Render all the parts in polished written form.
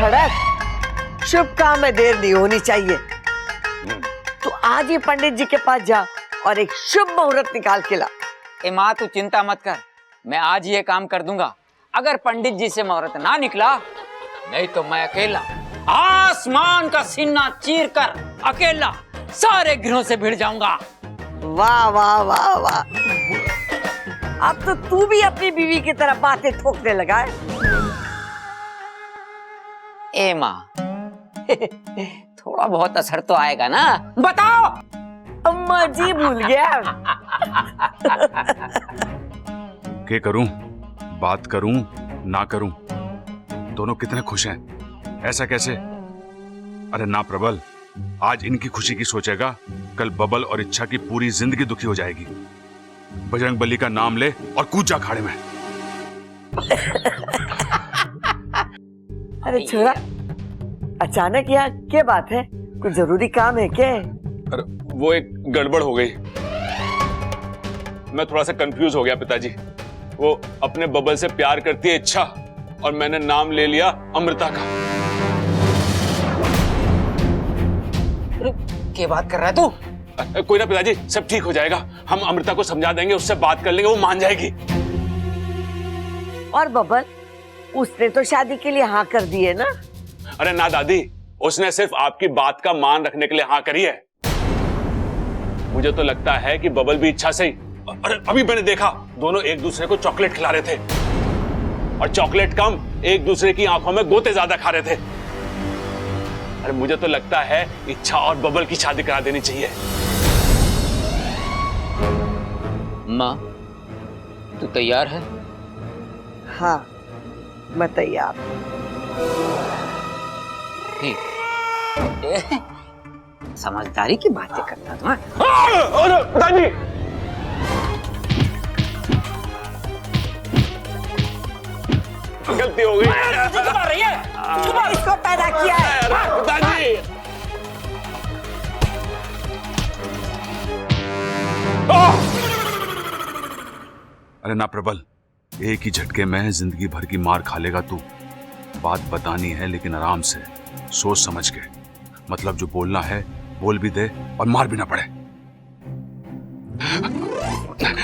खड़क, शुभ काम में देर नहीं होनी चाहिए। तो आज ही पंडित जी के पास जा और एक शुभ मुहूर्त निकाल के ला। ए माँ तू चिंता मत कर, मैं आज ये काम कर दूंगा। अगर पंडित जी से मुहूर्त ना निकला, नहीं तो मैं अकेला आसमान का सीना चीर कर अकेला सारे ग्रहों से भिड़ जाऊंगा। वाह वाह वाह वाह, अब तो तू भी अपनी बीवी की तरह बातें ठोकने लगा है। ए माँ थोड़ा बहुत असर तो आएगा ना, बताओ। अम्मा जी भूल गया। क्या करूं, बात करूं ना करूं, दोनों कितने खुश हैं। ऐसा कैसे? अरे ना प्रबल, आज इनकी खुशी की सोचेगा, कल बबल और इच्छा की पूरी जिंदगी दुखी हो जाएगी। बजरंग बली का नाम ले और कूद जा खाड़े में। अरे छोरा, अचानक यहाँ क्या बात है? कुछ जरूरी काम है क्या? अरे वो एक गड़बड़ हो गई, मैं थोड़ा सा कंफ्यूज हो गया पिताजी। वो अपने बबल से प्यार करती है इच्छा, और मैंने नाम ले लिया अमृता का। क्या बात कर रहा है तू? कोई ना पिताजी, सब ठीक हो जाएगा। हम अमृता को समझा देंगे, उससे बात कर लेंगे, वो मान जाएगी। और बबल, उसने तो शादी के लिए हाँ कर दी है ना? अरे ना दादी, उसने सिर्फ आपकी बात का मान रखने के लिए हाँ करी है। मुझे तो लगता है कि बबल भी इच्छा से ही, अरे अभी मैंने देखा दोनों एक दूसरे को चॉकलेट खिला रहे थे, और चॉकलेट कम एक दूसरे की आंखों में गोते ज्यादा खा रहे थे। अरे मुझे तो लगता है इच्छा और बबल की शादी करा देनी चाहिए। माँ तू तैयार है? हाँ मैं तैयार। ठीक, समझदारी की बातें करता तू। अरे दादी, गलती हो गई। रही है, इसको पैदा किया है दादी। अरे ना प्रबल, एक ही झटके में जिंदगी भर की मार खा लेगा तू। बात बतानी है लेकिन आराम से, सोच समझ के। मतलब जो बोलना है बोल भी दे और मार भी ना पड़े।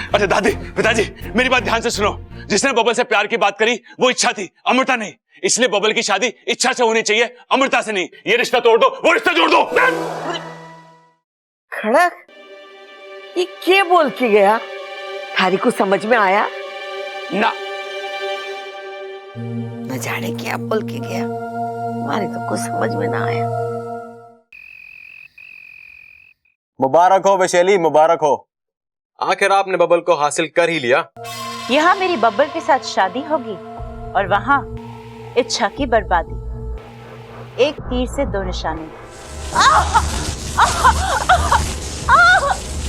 अरे दादी, पिताजी मेरी बात ध्यान से सुनो। जिसने बबल से प्यार की बात करी वो इच्छा थी, अमृता नहीं। इसलिए बबल की शादी इच्छा से होनी चाहिए, अमृता से नहीं। ये रिश्ता तोड़ दो, वो रिश्ता जोड़ दो। खड़क, ये क्या बोल के गया? थारी को समझ में आया ना? न जाने क्या बोल के गया, हमारे तो कुछ समझ में ना आया। मुबारक हो वैशाली, मुबारक हो। आखिर आपने बबल को हासिल कर ही लिया। यहाँ मेरी बब्बर के साथ शादी होगी और वहाँ इच्छा की बर्बादी। एक तीर से दो निशाने।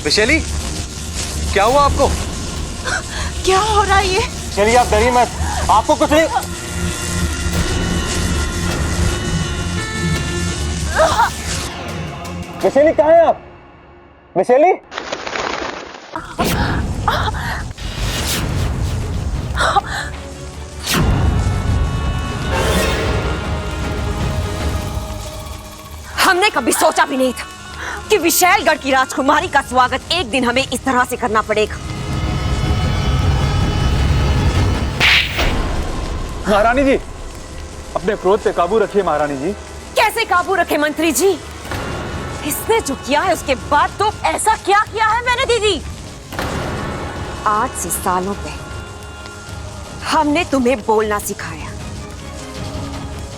वैशाली, क्या हुआ आपको? क्या हो रहा है ये? चलिए आप डरिए मत, आपको कुछ नहीं। वैशाली कहाँ हैं आप? वैशाली, हमने कभी सोचा भी नहीं था कि विशालगढ़ की राजकुमारी का स्वागत एक दिन हमें इस तरह से करना पड़ेगा। महारानी जी, अपने क्रोध पे काबू रखिए महारानी जी। कैसे काबू रखे मंत्री जी? इसने जो किया है उसके बाद तो ऐसा क्या किया है मैंने दीदी? 8 से सालों पहले हमने तुम्हें बोलना सिखाया,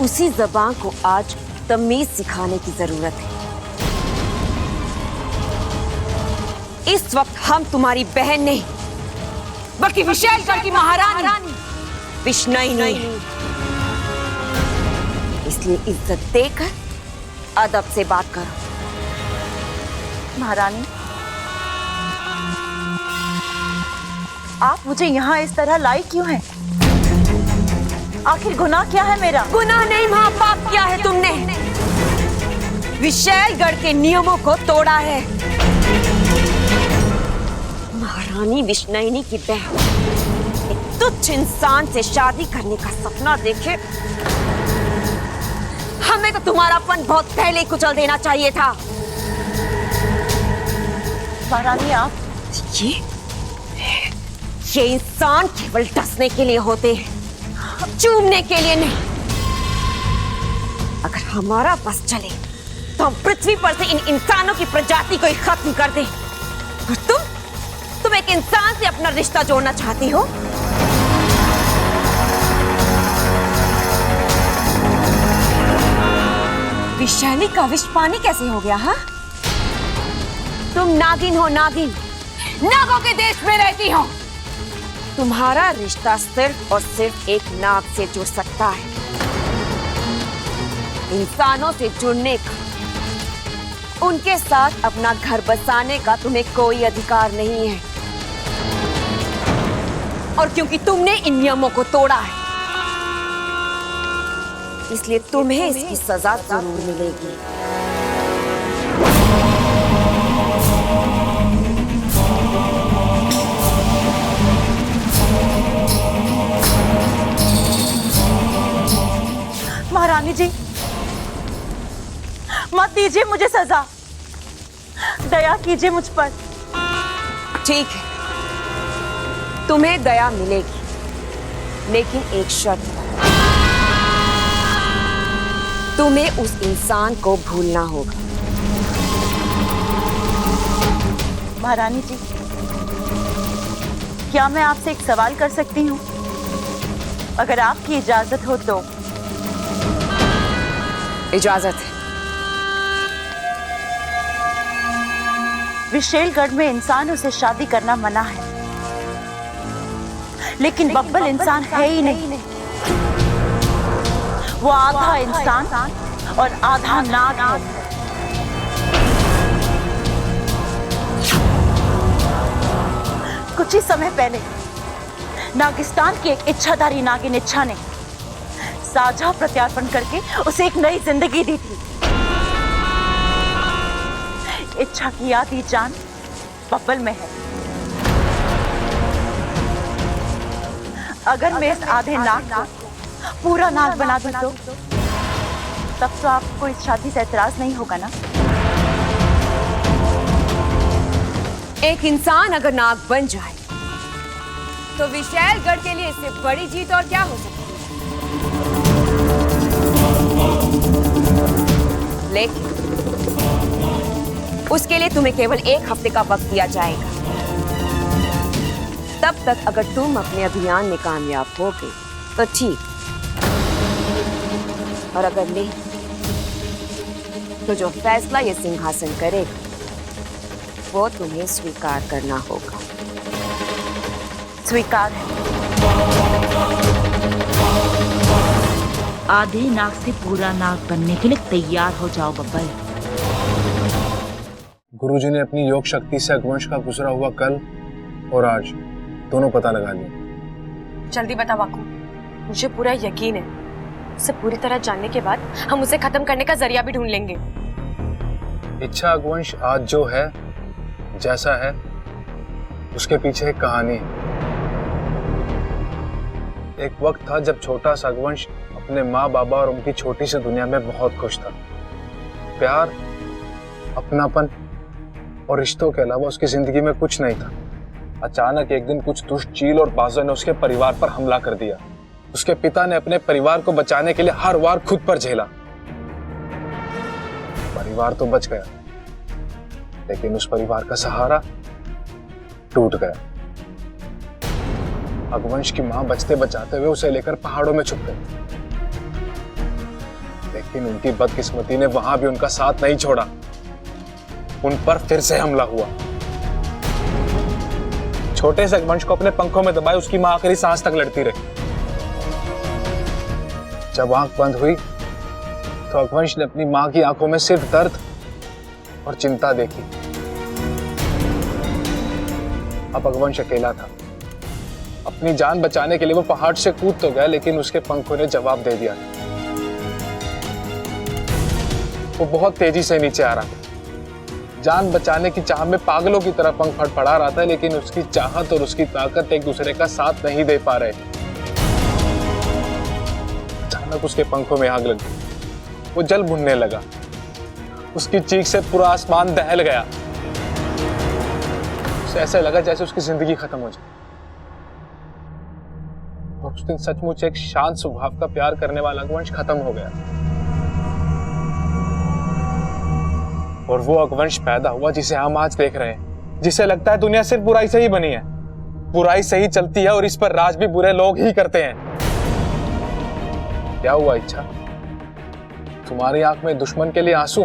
उसी जबान को आज तमीज सिखाने की जरूरत है। इस वक्त हम तुम्हारी बहन नहीं बल्कि विशालगढ़ की महारानी विष्णुनी, इसलिए इज्जत देकर अदब से बात करो। महारानी, आप मुझे यहाँ इस तरह लाई क्यों हैं? आखिर गुनाह क्या है मेरा? गुनाह नहीं मां, पाप किया है तुमने। विशालगढ़ के नियमों को तोड़ा है। महारानी विष्णुनी की बहन एक तुच्छ इंसान से शादी करने का सपना देखे हमें तो तुम्हारापन बहुत पहले ही कुचल देना चाहिए था। महारानी आप ये इंसान केवल डसने के लिए होते हैं, चूमने के लिए नहीं। अगर हमारा बस चले तो हम पृथ्वी पर से इन इंसानों की प्रजाति को ही खत्म कर दें। और तुम एक इंसान से अपना रिश्ता जोड़ना चाहती हो? विषैली का विष पानी कैसे हो गया? हाँ, तुम नागिन हो, नागिन। नागों के देश में रहती हो। तुम्हारा रिश्ता सिर्फ और सिर्फ एक नाग से जुड़ सकता है। इंसानों से जुड़ने का, उनके साथ अपना घर बसाने का तुम्हें कोई अधिकार नहीं है। और क्योंकि तुमने इन नियमों को तोड़ा है, इसलिए तुम्हें इसकी सजा जरूर मिलेगी। महारानी जी, मत दीजिए मुझे सजा, दया कीजिए मुझ पर। ठीक है, तुम्हें दया मिलेगी, लेकिन एक शर्त। तुम्हें उस इंसान को भूलना होगा। महारानी जी, क्या मैं आपसे एक सवाल कर सकती हूँ? अगर आपकी इजाजत हो तो। इजाजत है। विशेलगढ़ में इंसानों से शादी करना मना है, लेकिन बब्बल इंसान है ही नहीं। वो आधा इंसान और आधा नाग है। कुछ ही समय पहले नागिस्तान की एक इच्छाधारी नागिन इच्छा ने साझा प्रत्यार्पण करके उसे एक नई जिंदगी दी थी। इच्छा की आधी जान बब्बल में है। अगर मैं इस आधे नाग को पूरा नाग बना दूं तो तब तो आपको इस शादी से एतराज नहीं होगा ना? एक इंसान अगर नाग बन जाए तो विशैलगढ़ के लिए इससे बड़ी जीत और क्या हो सकती है? लेकिन उसके लिए तुम्हें केवल 1 हफ्ते का वक्त दिया जाएगा। तब तक अगर तुम अपने अभियान में कामयाब हो गए तो ठीक, और अगर नहीं तो जो फैसला ये सिंहासन करेगा वो तुम्हें स्वीकार करना होगा। स्वीकार है। आधे नाग से पूरा नाग बनने के लिए तैयार हो जाओ बब्बल। गुरुजी ने अपनी योग शक्ति से अगवंश का गुजरा हुआ कल और आज दोनों पता लगा लिया। जल्दी बता बाकू, मुझे पूरा यकीन है उसे पूरी तरह जानने के बाद हम उसे खत्म करने का जरिया भी ढूंढ लेंगे। इच्छा अगवंश आज जो है, जैसा है, उसके पीछे एक कहानी है। एक वक्त था जब छोटा सा अगवंश अपने माँ बाबा और उनकी छोटी सी दुनिया में बहुत खुश था। प्यार, अपनापन और रिश्तों के अलावा उसकी जिंदगी में कुछ नहीं था। अचानक एक दिन कुछ दुष्ट चील और बाजों ने उसके परिवार पर हमला कर दिया। उसके पिता ने अपने परिवार को बचाने के लिए हर वार खुद पर झेला। परिवार तो बच गया, लेकिन उस परिवार का सहारा टूट गया। अगवंश की मां बचते बचाते हुए उसे लेकर पहाड़ों में छुप गई, लेकिन उनकी बदकिस्मती ने वहां भी उनका साथ नहीं छोड़ा। उन पर फिर से हमला हुआ। छोटे से अगवंश को अपने पंखों में दबाए उसकी मां आखिरी सांस तक लड़ती रही। जब आंख बंद हुई तो अगवंश ने अपनी मां की आंखों में सिर्फ दर्द और चिंता देखी। अब अगवंश अकेला था। अपनी जान बचाने के लिए वो पहाड़ से कूद तो गया, लेकिन उसके पंखों ने जवाब दे दिया। वो बहुत तेजी से नीचे आ रहा था। जान बचाने की चाह में पागलों की तरह पंख फड़फड़ा रहा था, लेकिन उसकी चाहत और उसकी ताकत एक दूसरे का साथ नहीं दे पा रहे। अचानक उसके पंखों में आग लग गई। वो जल भुनने लगा। उसकी चीख से पूरा आसमान दहल गया। उसे ऐसा लगा जैसे उसकी जिंदगी खत्म हो जाए। और उस दिन सचमुच एक शांत स्वभाव का प्यार करने वाला अगवंश खत्म हो गया। और वो अगवंश पैदा हुआ जिसे हम आज देख रहे हैं, जिसे लगता है दुनिया सिर्फ बुराई से ही बनी है, बुराई से ही चलती है और इस पर राज भी बुरे लोग ही करते हैं। क्या हुआ इच्छा? तुम्हारी आंख में दुश्मन के लिए आंसू?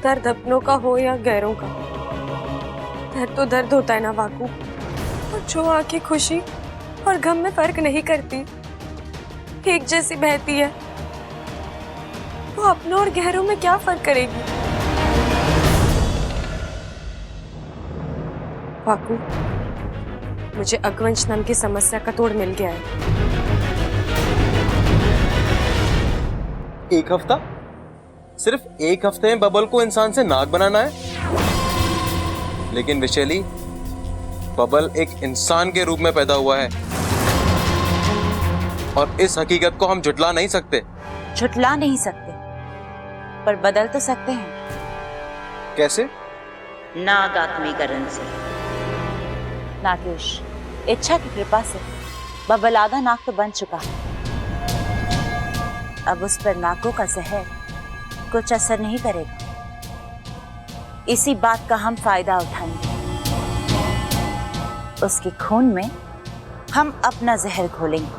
दर्द अपनों का हो या गैरों का, दर्द तो दर्द होता है ना वाकू। और जो आंखें खुशी और गम में फर्क नहीं करती, एक जैसी बहती है, वो अपनों और गहरों में क्या फर्क करेगी? वाकू, मुझे अगवंश नाम की समस्या का तोड़ मिल गया है। एक हफ्ता? सिर्फ एक हफ्ते में बबल को इंसान से नाग बनाना है? लेकिन विशेली, बबल एक इंसान के रूप में पैदा हुआ है और इस हकीकत को हम झुटला नहीं सकते। झुटला नहीं सकते, पर बदल तो सकते हैं। कैसे? नाग आत्मीकरण से। नागेश, इच्छा की कृपा से बबल आधा नाग तो बन चुका है। अब उस पर नागों का जहर कुछ असर नहीं करेगा। इसी बात का हम फायदा उठाएंगे। उसके खून में हम अपना जहर घोलेंगे।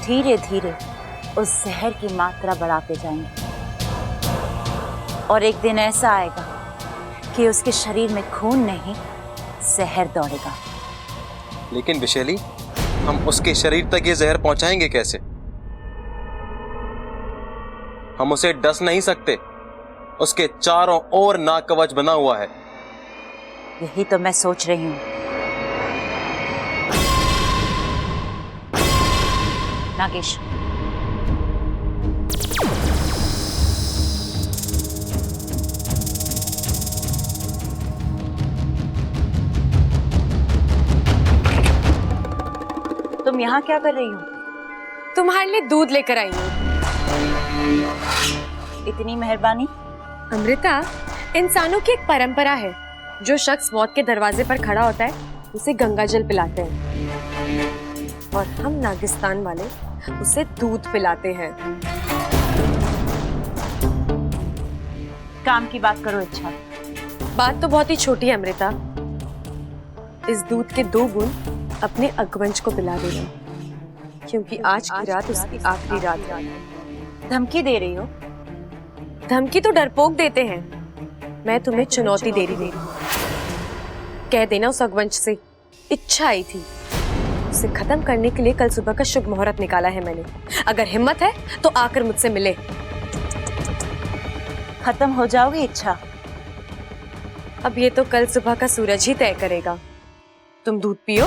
धीरे धीरे उस जहर की मात्रा बढ़ाते जाएंगे और एक दिन ऐसा आएगा कि उसके शरीर में खून नहीं, जहर दौड़ेगा। लेकिन विशेली, हम उसके शरीर तक ये जहर पहुंचाएंगे कैसे? हम उसे डस नहीं सकते। उसके चारों ओर नाग कवच बना हुआ है। यही तो मैं सोच रही हूं। नागेश, तुम यहाँ क्या कर रही हो? तुम्हारे लिए दूध लेकर आई हूँ। इतनी मेहरबानी। अमृता, इंसानों की एक परंपरा है, जो शख्स मौत के दरवाजे पर खड़ा होता है उसे गंगा जल पिलाते हैं, और हम नागिस्तान वाले उसे दूध पिलाते हैं। काम की बात करो। इच्छा, बात तो बहुत ही छोटी है अमृता। इस दूध के 2 बूंद अपने अगवंश को पिला देना, क्योंकि आज की रात उसकी आखिरी रात है। धमकी दे रही हो? धमकी तो डरपोक देते हैं, मैं तुम्हें चुनौती दे रही हूँ। कह देना उस अगवंश से इच्छा आई थी, उसे खत्म करने के लिए कल सुबह का शुभ मुहूर्त निकाला है मैंने। अगर हिम्मत है तो आकर मुझसे मिले। खत्म हो जाओगी इच्छा? अब ये तो कल सुबह का सूरज ही तय करेगा। तुम दूध पियो।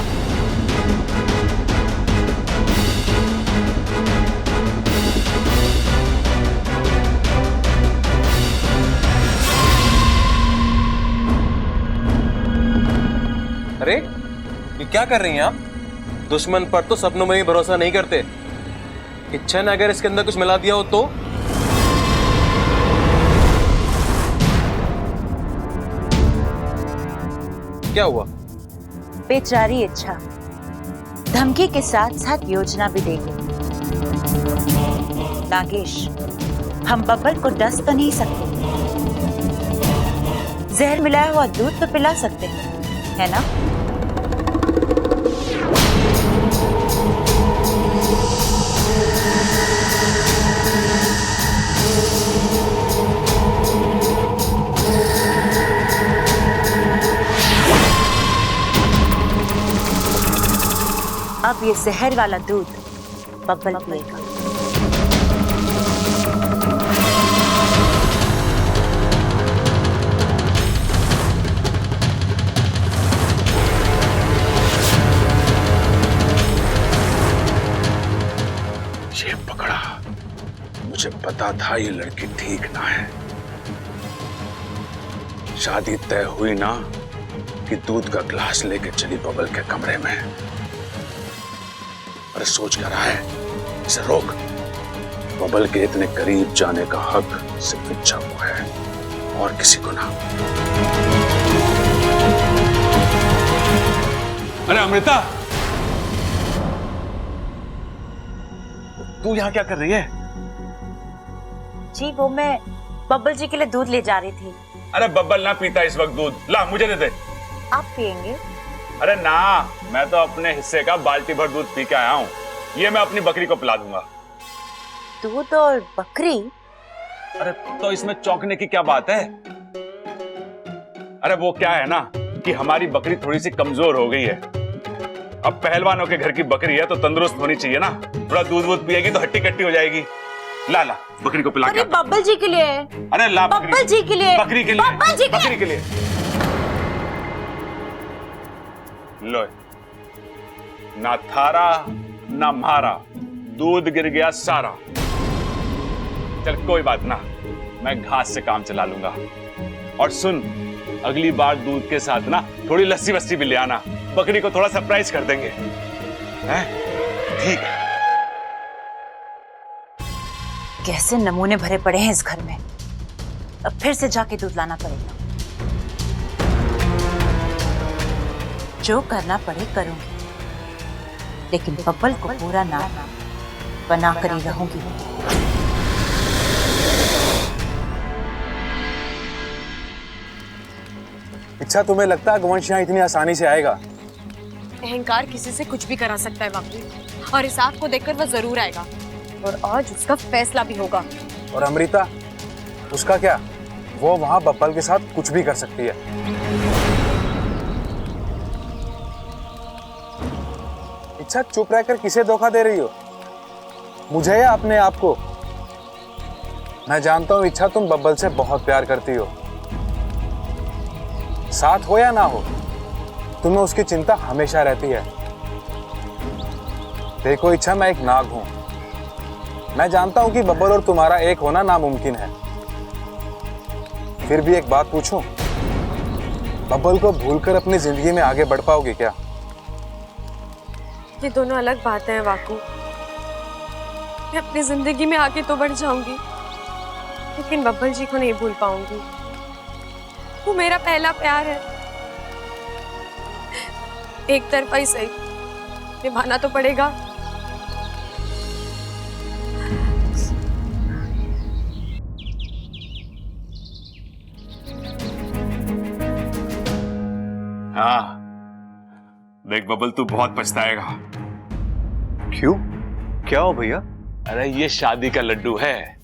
अरे, ये क्या कर रही हैं आप? दुश्मन पर तो सपनों में भी भरोसा नहीं करते। इच्छा ने अगर इसके अंदर कुछ मिला दिया हो तो? क्या हुआ? बेचारी इच्छा धमकी के साथ साथ योजना भी देगी। नागेश, हम बबल को डस तो नहीं सकते, जहर मिलाया हुआ दूध तो पिला सकते हैं, है ना? अब ये जहर वाला दूध बबल पिएगा। ये पकड़ा, मुझे पता था ये लड़की ठीक ना है। शादी तय हुई ना कि दूध का गिलास लेके चली बबल के कमरे में। और अरे सोच क्या रहा है? इसे रोक। बबल के इतने करीब जाने का हक सिर्फ इच्छा को है और किसी को ना। अरे अमृता, तू यहां क्या कर रही है? जी वो मैं बब्बल जी के लिए दूध ले जा रही थी। अरे बब्बल ना पीता इस वक्त दूध, ला मुझे दे दे। आप पियेंगे? अरे ना, मैं तो अपने हिस्से का बाल्टी भर दूध पी के आया हूँ। ये मैं अपनी बकरी को पिला दूंगा। दूध और बकरी? अरे तो इसमें चौंकने की क्या बात है? अरे वो क्या है ना कि हमारी बकरी थोड़ी सी कमजोर हो गई है। अब पहलवानों के घर की बकरी है तो तंदुरुस्त होनी चाहिए ना। थोड़ा दूध वूध पिएगी तो हट्टी कट्टी हो जाएगी। ला ला बकरी को पिला के। अरे बब्बल जी के लिए। अरे ला बब्बल जी के लिए। बकरी के लिए। बब्बल जी के बकरी के लिए। लो, ना थारा ना मारा, दूध गिर गया सारा। चल कोई बात ना, मैं घास से काम चला लूंगा। और सुन, अगली बार दूध के साथ ना थोड़ी लस्सी वस्सी भी ले आना। बकरी को थोड़ा सरप्राइज कर देंगे, हैं? ठीक है। कैसे नमूने भरे पड़े हैं इस घर में। अब फिर से जाके दूध लाना पड़ेगा। जो करना पड़े करूंगी, लेकिन बब्बल को पूरा ना बना कर ही रहूंगी। इच्छा, तुम्हें लगता है वंश यहाँ इतनी आसानी से आएगा? अहंकार किसी से कुछ भी करा सकता है बापू, और हिसाब को देखकर वह जरूर आएगा और आज उसका फैसला भी होगा। और अमृता, उसका क्या? वो वहां बब्बल के साथ कुछ भी कर सकती है। इच्छा, चुप रहकर किसे धोखा दे रही हो? मुझे या अपने आप को? मैं जानता हूं इच्छा, तुम बब्बल से बहुत प्यार करती हो। साथ हो या ना हो, तुम्हें उसकी चिंता हमेशा रहती है। देखो इच्छा, मैं एक नाग हूं। मैं जानता हूं कि बब्बल और तुम्हारा एक होना नामुमकिन है। फिर भी एक बात पूछूं, बब्बल को भूलकर अपनी जिंदगी में आगे बढ़ पाओगे क्या? ये दोनों अलग बातें हैं वाकू। मैं अपनी जिंदगी में आगे तो बढ़ जाऊंगी, लेकिन बब्बल जी को नहीं भूल पाऊंगी। वो मेरा पहला प्यार है। एक तरफा ही सही, निभाना तो पड़ेगा। हाँ देख बबल, तू बहुत पछताएगा। क्यों? क्या हो भैया? अरे ये शादी का लड्डू है,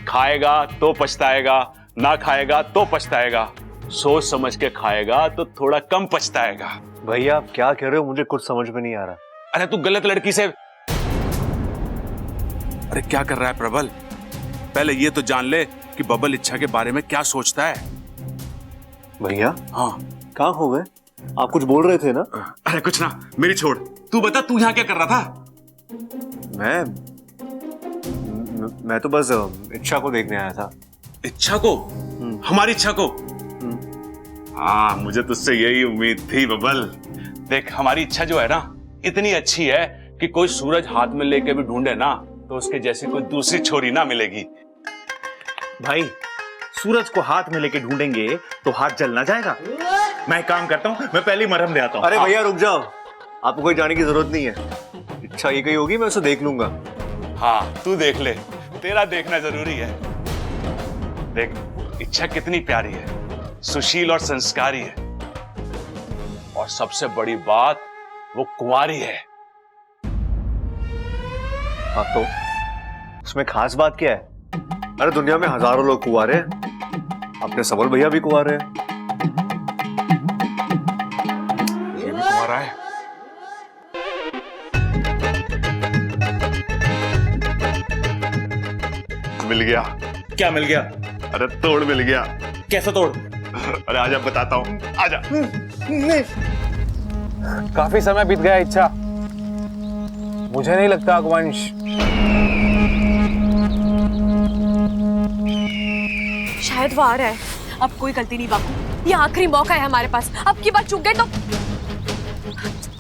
खाएगा तो पछताएगा, ना खाएगा तो पछताएगा। सोच समझ के खाएगा तो थोड़ा कम पछताएगा। भैया आप क्या कह रहे हो? मुझे कुछ समझ में नहीं आ रहा। अरे तू गलत लड़की से। अरे क्या कर रहा है प्रबल? पहले ये तो जान ले कि बबल इच्छा के बारे में क्या सोचता है। भैया हाँ, कहाँ हो गए? आप कुछ बोल रहे थे ना? अरे कुछ ना, मेरी छोड़। तू बता, तू यहाँ क्या कर रहा था? मैं तो बस इच्छा को देखने आया था। इच्छा को? हमारी इच्छा को? हाँ, मुझे तुझसे यही उम्मीद थी बबल। देख, हमारी इच्छा जो है ना, इतनी अच्छी है कि कोई सूरज हाथ में लेके भी ढूंढे ना तो उसके जैसी कोई दूसरी छोरी ना मिलेगी। भाई, सूरज को हाथ में लेके ढूंढेंगे तो हाथ जल ना जाएगा। मैं काम करता हूँ, मैं पहले ही मरहम ले आता हूँ। अरे भैया रुक जाओ, आपको कोई जाने की जरूरत नहीं है। इच्छा ये कही होगी, मैं उसे देख लूंगा। हाँ तू देख ले, तेरा देखना जरूरी है। देख, इच्छा कितनी प्यारी है, सुशील और संस्कारी है, और सबसे बड़ी बात वो कुंवारी है। हाँ तो उसमें खास बात क्या है? अरे दुनिया में हजारों लोग कुंवारे हैं, अपने सबल भैया भी कुंवारे हैं। ये भी कुंवारा है। मिल गया। क्या मिल गया? अरे तोड़ मिल गया। कैसा तोड़? अरे आजा बताता हूँ, आजा। काफी समय बीत गया इच्छा, मुझे नहीं लगता वंश। शायद वो आ रहा है। अब कोई गलती नहीं बापू, ये आखिरी मौका है हमारे पास। अब की बार चूक गए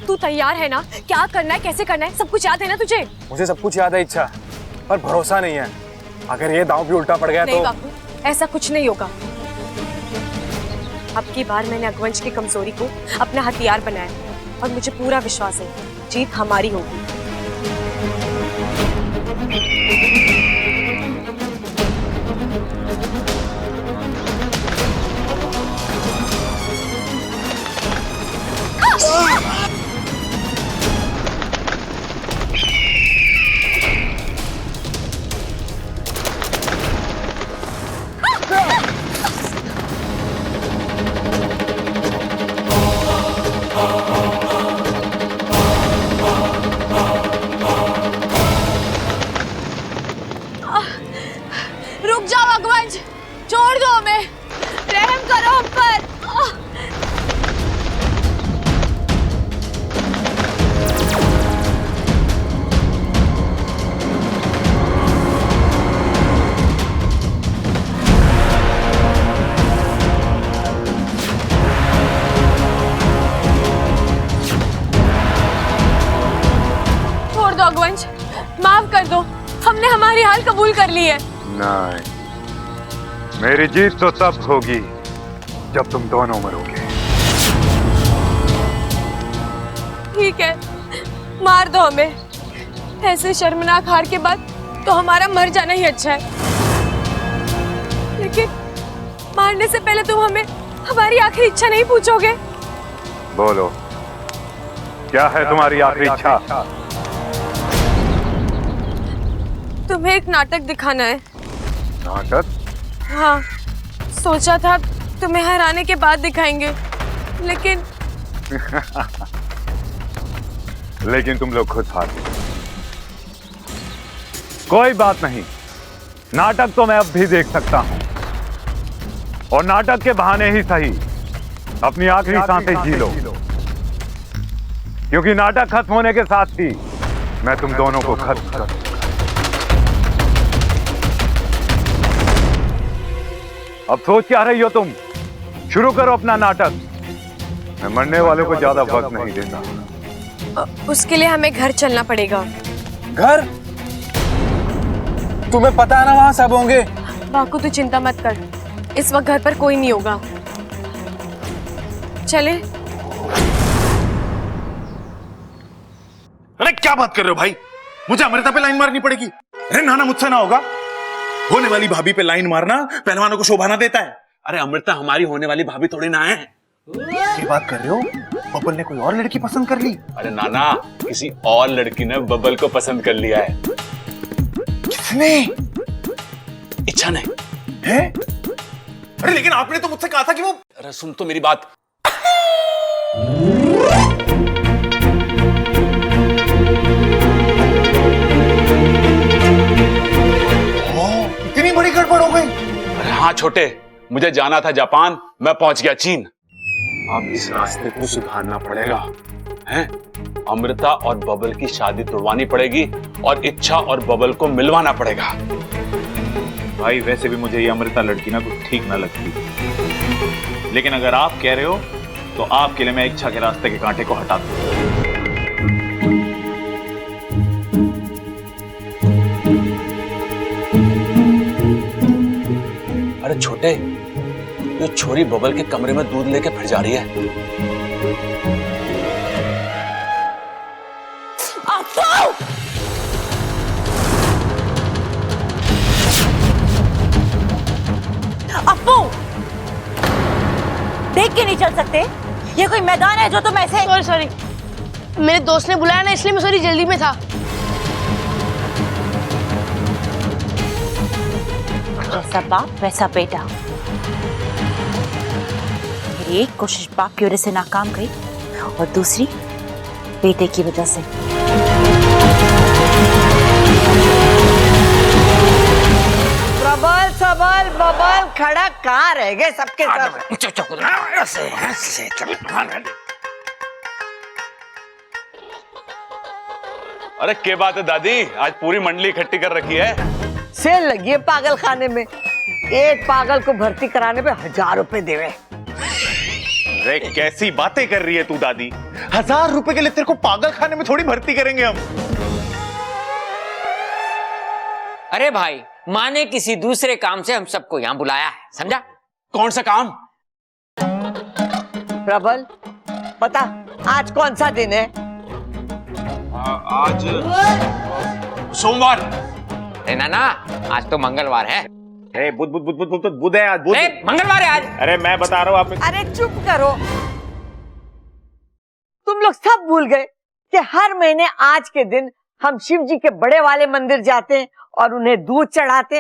तू तैयार है ना? क्या करना है, कैसे करना है, सब कुछ याद है ना तुझे? मुझे सब कुछ याद है इच्छा, पर भरोसा नहीं है। अगर ये दांव भी उल्टा पड़ गया नहीं तो बापू, ऐसा कुछ नहीं होगा। अब की बार मैंने अकवंश की कमजोरी को अपना हथियार बनाया और मुझे पूरा विश्वास है जीत हमारी होगी। रुक जाओ अकवंश, छोड़ दो हमें, रहम करो हम पर। छोड़ दो अकवंश, माफ कर दो, हमने हमारी हाल कबूल कर ली है। नहीं, मेरी जीत तो तब होगी जब तुम दोनों मरोगे। ठीक है, मार दो हमें। ऐसे शर्मनाक हार के बाद तो हमारा मर जाना ही अच्छा है, लेकिन मारने से पहले तुम हमें हमारी आखिरी इच्छा नहीं पूछोगे? बोलो, क्या है तुम्हारी आखिरी इच्छा? तुम्हें एक नाटक दिखाना है। नाटक? हाँ, सोचा था तुम्हें हराने के बाद दिखाएंगे, लेकिन लेकिन तुम लोग खुद हार गए। कोई बात नहीं, नाटक तो मैं अब भी देख सकता हूं, और नाटक के बहाने ही सही अपनी आखिरी सांसें जी लो, क्योंकि नाटक खत्म होने के साथ ही मैं तुम दोनों को खत्म कर दूंगा। अब सोच क्या रही हो तुम? शुरू करो अपना नाटक। मैं मरने वालों को ज्यादा वक्त नहीं देता। उसके लिए हमें घर चलना पड़ेगा। घर? तुम्हें पता है ना वहां सब होंगे। बाकू तू चिंता मत कर, इस वक्त घर पर कोई नहीं होगा। चले? अरे क्या बात कर रहे हो भाई? मुझे अमृता पे लाइन मारनी पड़ेगी? अरे नाना, मुझसे ना होगा। होने वाली भाभी पे लाइन मारना पहलवानों को शोभा ना देता है। अरे अमृता हमारी होने वाली भाभी थोड़ी ना है। ये बात कर रहे हो? बबल ने कोई और लड़की पसंद कर ली? अरे नाना, किसी और लड़की ने बबल को पसंद कर लिया है। किसने? इच्छा ने। है? अरे लेकिन आपने तो मुझसे कहा था कि वो... अरे सुन तो मेरी बात। इतनी बड़ी गड़बड़ हो गई? अरे हाँ छोटे, मुझे जाना था जापान, मैं पहुंच गया चीन। अब इस रास्ते को सुधारना पड़ेगा, हैं? अमृता और बबल की शादी तुड़वानी पड़ेगी और इच्छा और बबल को मिलवाना पड़ेगा। भाई वैसे भी मुझे ये अमृता लड़की ना कुछ ठीक ना लगती, लेकिन अगर आप कह रहे हो तो आपके लिए मैं इच्छा के रास्ते के कांटे को हटा दूं। अरे छोटे, ये छोरी बबल के कमरे में दूध लेके फिर जा रही है। अप्पू, देख के नहीं चल सकते? ये कोई मैदान है जो तुम ऐसे... सॉरी, मेरे दोस्त ने बुलाया ना, इसलिए मैं सॉरी जल्दी में था। जैसा बाप वैसा बेटा। मेरी एक कोशिश बाप की वजह से नाकाम गई और दूसरी बेटे की वजह से। प्रबल सबल बबल खड़ा कहाँ रह गए सबके सब? अरे क्या बात है दादी, आज पूरी मंडली इकट्ठी कर रखी है। सेल लगी है पागल खाने में, एक पागल को भर्ती कराने पे 1000 रुपए देवे। अरे कैसी बातें कर रही है तू दादी? 1000 रुपए के लिए तेरे को पागल खाने में थोड़ी भर्ती करेंगे हम। अरे भाई, माँ ने किसी दूसरे काम से हम सबको यहाँ बुलाया है, समझा? कौन सा काम? प्रबल, बता आज कौन सा दिन है? आज सोमवार। नाना, आज तो मंगलवार है। बुध है आज, बुध। मंगलवार है आज। अरे मैं बता रहा हूँ आप। अरे चुप करो, तुम लोग सब भूल गए कि हर महीने आज के दिन हम शिव जी के बड़े वाले मंदिर जाते हैं और उन्हें दूध चढ़ाते।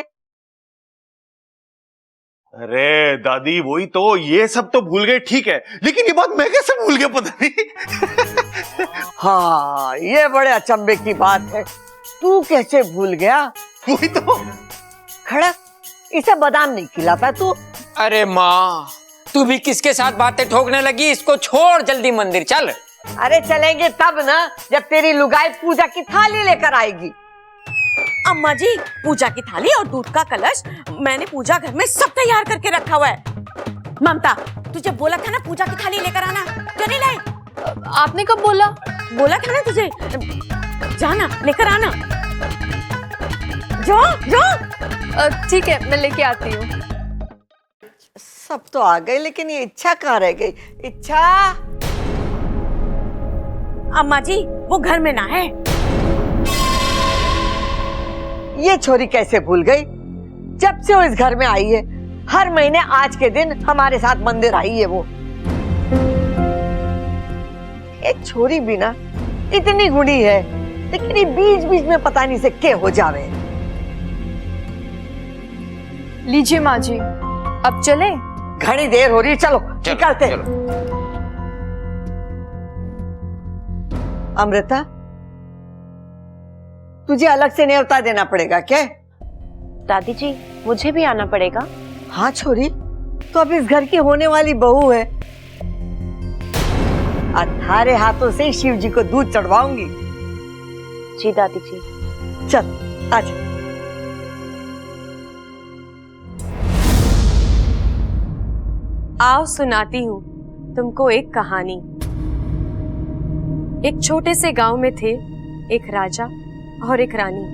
अरे दादी, वही तो, ये सब तो भूल गए, ठीक है, लेकिन ये बात मैं कैसे भूल गया पता नहीं। हाँ, ये बड़े अचंभे की बात है, तू कैसे भूल गया? वही तो। खड़ा, इसे बादाम नहीं खिलाता तू? अरे माँ, तू भी किसके साथ बातें ठोकने लगी? इसको छोड़, जल्दी मंदिर चल। अरे चलेंगे तब ना, जब तेरी लुगाई पूजा की थाली लेकर आएगी। अम्मा जी, पूजा की थाली और दूध का कलश मैंने पूजा घर में सब तैयार करके रखा हुआ है। ममता, तुझे बोला था ना पूजा की थाली लेकर आना, क्यों नहीं लाए? आपने कब बोला? बोला था ना तुझे, जाना लेकर आना। जो ठीक है, मैं लेके आती हूँ। सब तो आ गए, लेकिन ये इच्छा कहाँ रह गई? इच्छा। अम्मा जी, वो घर में ना है। ये छोरी कैसे भूल गई? जब से वो इस घर में आई है, हर महीने आज के दिन हमारे साथ मंदिर आई है वो। एक छोरी भी ना इतनी गुणी है, लेकिन ये बीच बीच में पता नहीं से क्या हो जावे। लीजिए माँ जी, अब चले? घनी देर हो रही है, चलो निकलते हैं। अमृता, तुझे अलग से न्योता देना पड़ेगा क्या? दादी जी, मुझे भी आना पड़ेगा? हाँ छोरी, तो अब इस घर की होने वाली बहू है, अठारे हाथों से शिव जी को दूध चढ़वाऊंगी। जी दादी जी। चल आजा। आओ सुनाती हूँ तुमको एक कहानी। एक छोटे से गांव में थे एक राजा और एक रानी।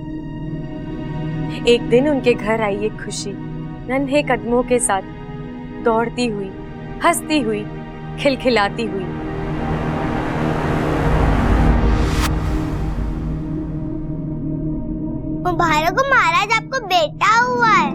एक दिन उनके घर आई एक खुशी नन्हे कदमों के साथ, दौड़ती हुई, हंसती हुई, खिलखिलाती हुई। मुबारक हो महाराज, आपको बेटा हुआ है।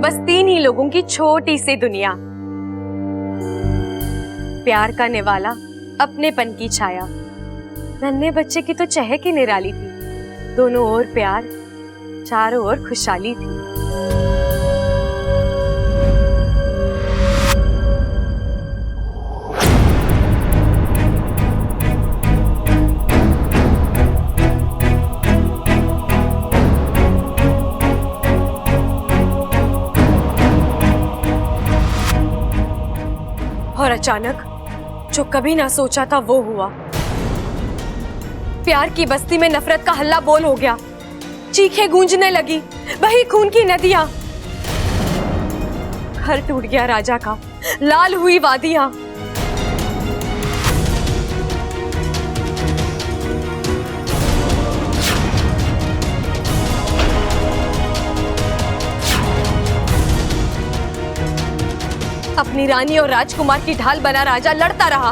बस 3 ही लोगों की छोटी सी दुनिया, प्यार का निवाला, अपनेपन की छाया। नन्हे बच्चे की तो चहक ही निराली थी, दोनों ओर प्यार, चारों ओर खुशहाली थी। और अचानक जो कभी ना सोचा था वो हुआ। प्यार की बस्ती में नफरत का हल्ला बोल हो गया, चीखें गूंजने लगी, बही खून की नदियां। घर टूट गया राजा का, लाल हुई वादियां। अपनी रानी और राजकुमार की ढाल बना राजा लड़ता रहा,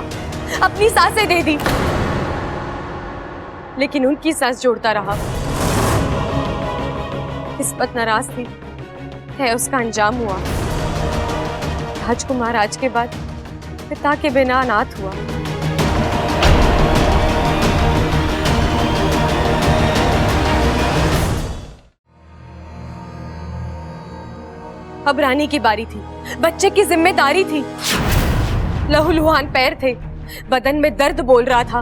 अपनी सांसें दे दी, लेकिन उनकी सांस जोड़ता रहा। किस्मत नाराज थी, है उसका अंजाम हुआ। राजकुमार आज के बाद पिता के बिना अनाथ हुआ। अब रानी की बारी थी, बच्चे की जिम्मेदारी थी। लहूलुहान पैर थे, बदन में दर्द बोल रहा था,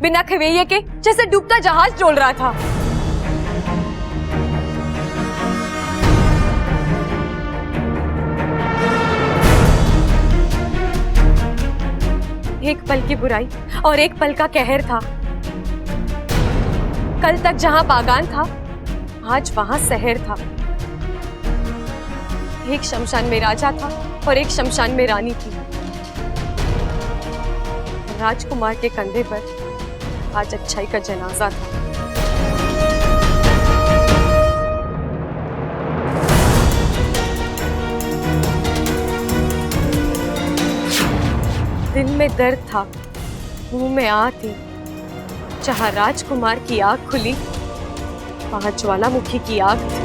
बिना खवेये के जैसे डूबता जहाज डोल रहा था। एक पल की बुराई और एक पल का कहर था। कल तक जहां बागान था, आज वहां शहर था। एक शमशान में राजा था और एक शमशान में रानी थी। राजकुमार के कंधे पर आज अच्छाई का जनाजा था। दिल में दर्द था, मुंह में आह थी। जहां राजकुमार की आंख खुली, वहां ज्वालामुखी की आग थी।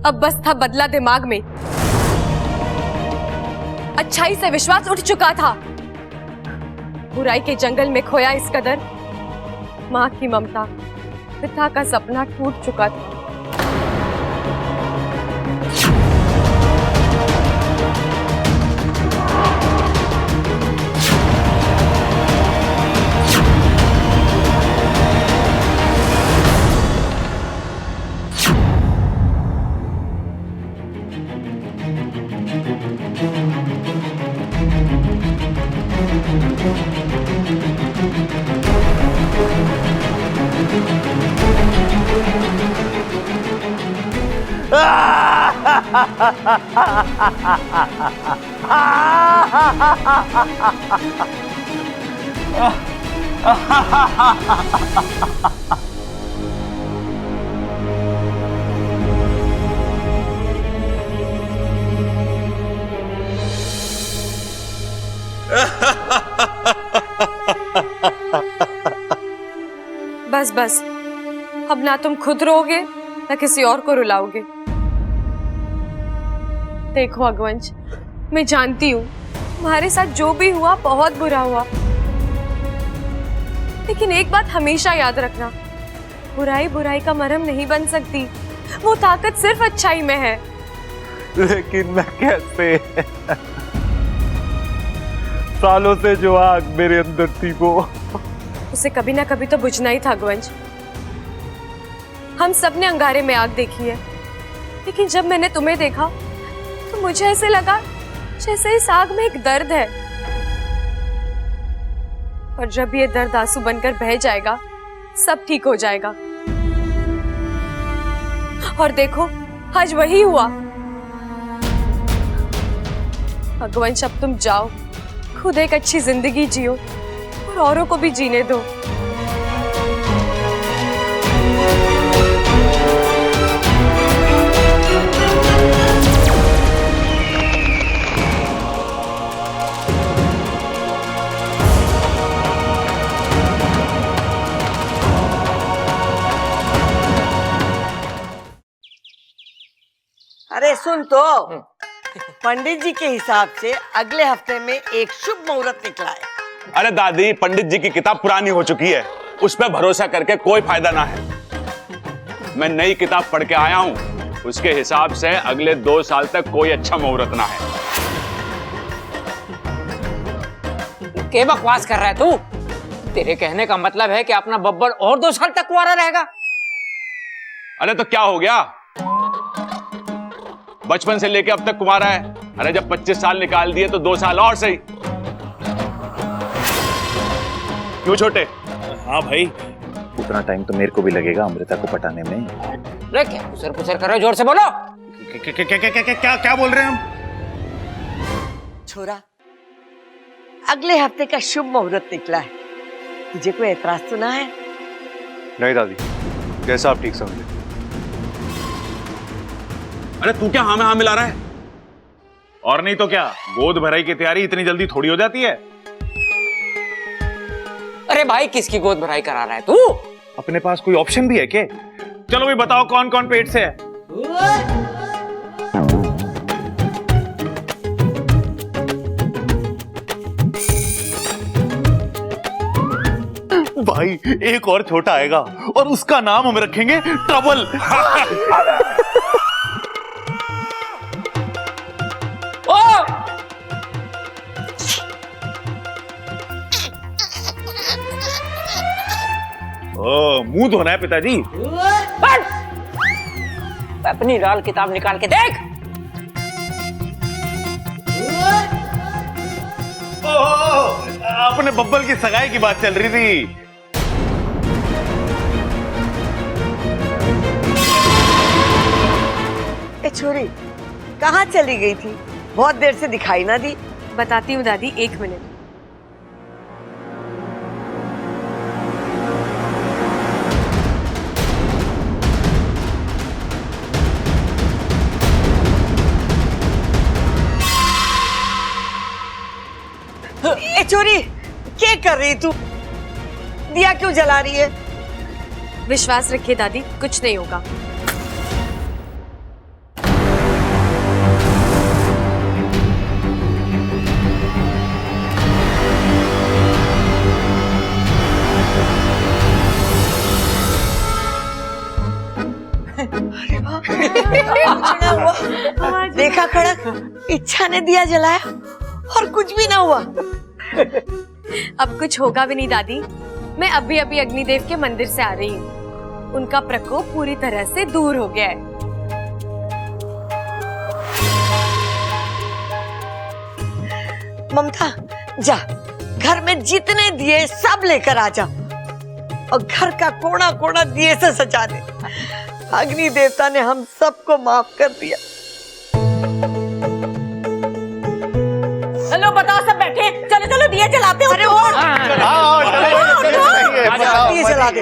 अब बस था बदला दिमाग में। अच्छाई से विश्वास उठ चुका था। बुराई के जंगल में खोया इस कदर। मां की ममता, पिता का सपना टूट चुका था। बस बस, अब ना तुम खुद रोगे ना किसी और को रुलाओगे। देखो अगवंश, मैं जानती हूँ तुम्हारे साथ जो भी हुआ बहुत बुरा हुआ, लेकिन एक बात हमेशा याद रखना, बुराई बुराई का मरहम नहीं बन सकती। वो ताकत सिर्फ अच्छाई में है। लेकिन मैं कैसे? सालों से जो आग मेरे अंदर थी वो उसे कभी ना कभी तो बुझना ही था अगवंश। हम सब ने अंगारे में आग देखी है, लेकिन जब मैंने तुम्हें देखा तो मुझे ऐसे लगा जैसे इस आग में एक दर्द है, और जब ये दर्द आंसू बनकर बह जाएगा सब ठीक हो जाएगा। और देखो आज वही हुआ। अगवंश, अब तुम जाओ, खुद एक अच्छी जिंदगी जियो और औरों को भी जीने दो। अरे सुन तो, पंडित जी के हिसाब से अगले हफ्ते में एक शुभ मुहूर्त निकला है। अरे दादी, पंडित जी की किताब पुरानी हो चुकी है, उस पर भरोसा करके कोई फायदा ना है। मैं नई किताब पढ़ के आया हूँ, उसके हिसाब से अगले 2 साल तक कोई अच्छा मुहूर्त ना है। क्या बकवास कर रहा है तू? तेरे कहने का मतलब है कि अपना बब्बर और 2 साल तक कुंवारा रहेगा? अरे तो क्या हो गया, बचपन से लेके अब तक कुंवारा है। अरे जब 25 साल निकाल दिए तो 2 साल और सही। क्यों छोटे? हाँ भाई, उतना टाइम तो मेरे को भी लगेगा अमृता को पटाने में। रे क्या पुसर पुसर कर रहे हो? जोर से बोलो। क्या बोल रहे हैं हम? छोरा, अगले हफ्ते का शुभ मुहूर्त निकला है, तुझे कोई एतराज तो ना है? नहीं दादी, जैसा आप ठीक समझे। अरे तू क्या हाँ में हाँ मिला रहा है? और नहीं तो क्या, गोद भराई की तैयारी इतनी जल्दी थोड़ी हो जाती है। अरे भाई, किसकी गोद भराई करा रहा है तू? अपने पास कोई ऑप्शन भी है क्या? चलो भी बताओ, कौन कौन पेट से है? भाई एक और छोटा आएगा और उसका नाम हम रखेंगे ट्रबल। मुंह धोना है पिताजी। अपनी लाल किताब निकाल के देख। अपने बब्बल की सगाई की बात चल रही थी। ए छोरी, कहाँ चली गई थी? बहुत देर से दिखाई ना दी। बताती हूँ दादी, 1 मिनट। ए छोरी, क्या कर रही तू? दिया क्यों जला रही है? विश्वास रखिए दादी, कुछ नहीं होगा। देखा खड़क, इच्छा ने दिया जलाया और कुछ भी ना हुआ। अब कुछ होगा भी नहीं दादी। मैं अभी अभी अग्निदेव के मंदिर से आ रही हूँ। उनका प्रकोप पूरी तरह से दूर हो गया है। ममता, जा घर में जितने दिए सब लेकर आ जा और घर का कोना कोना दिए से सजा दे। अग्नि देवता ने हम सबको माफ कर दिया। चलो बताओ, सब बैठे, चलो चलो दिए जलाते हो। दिए जला दे।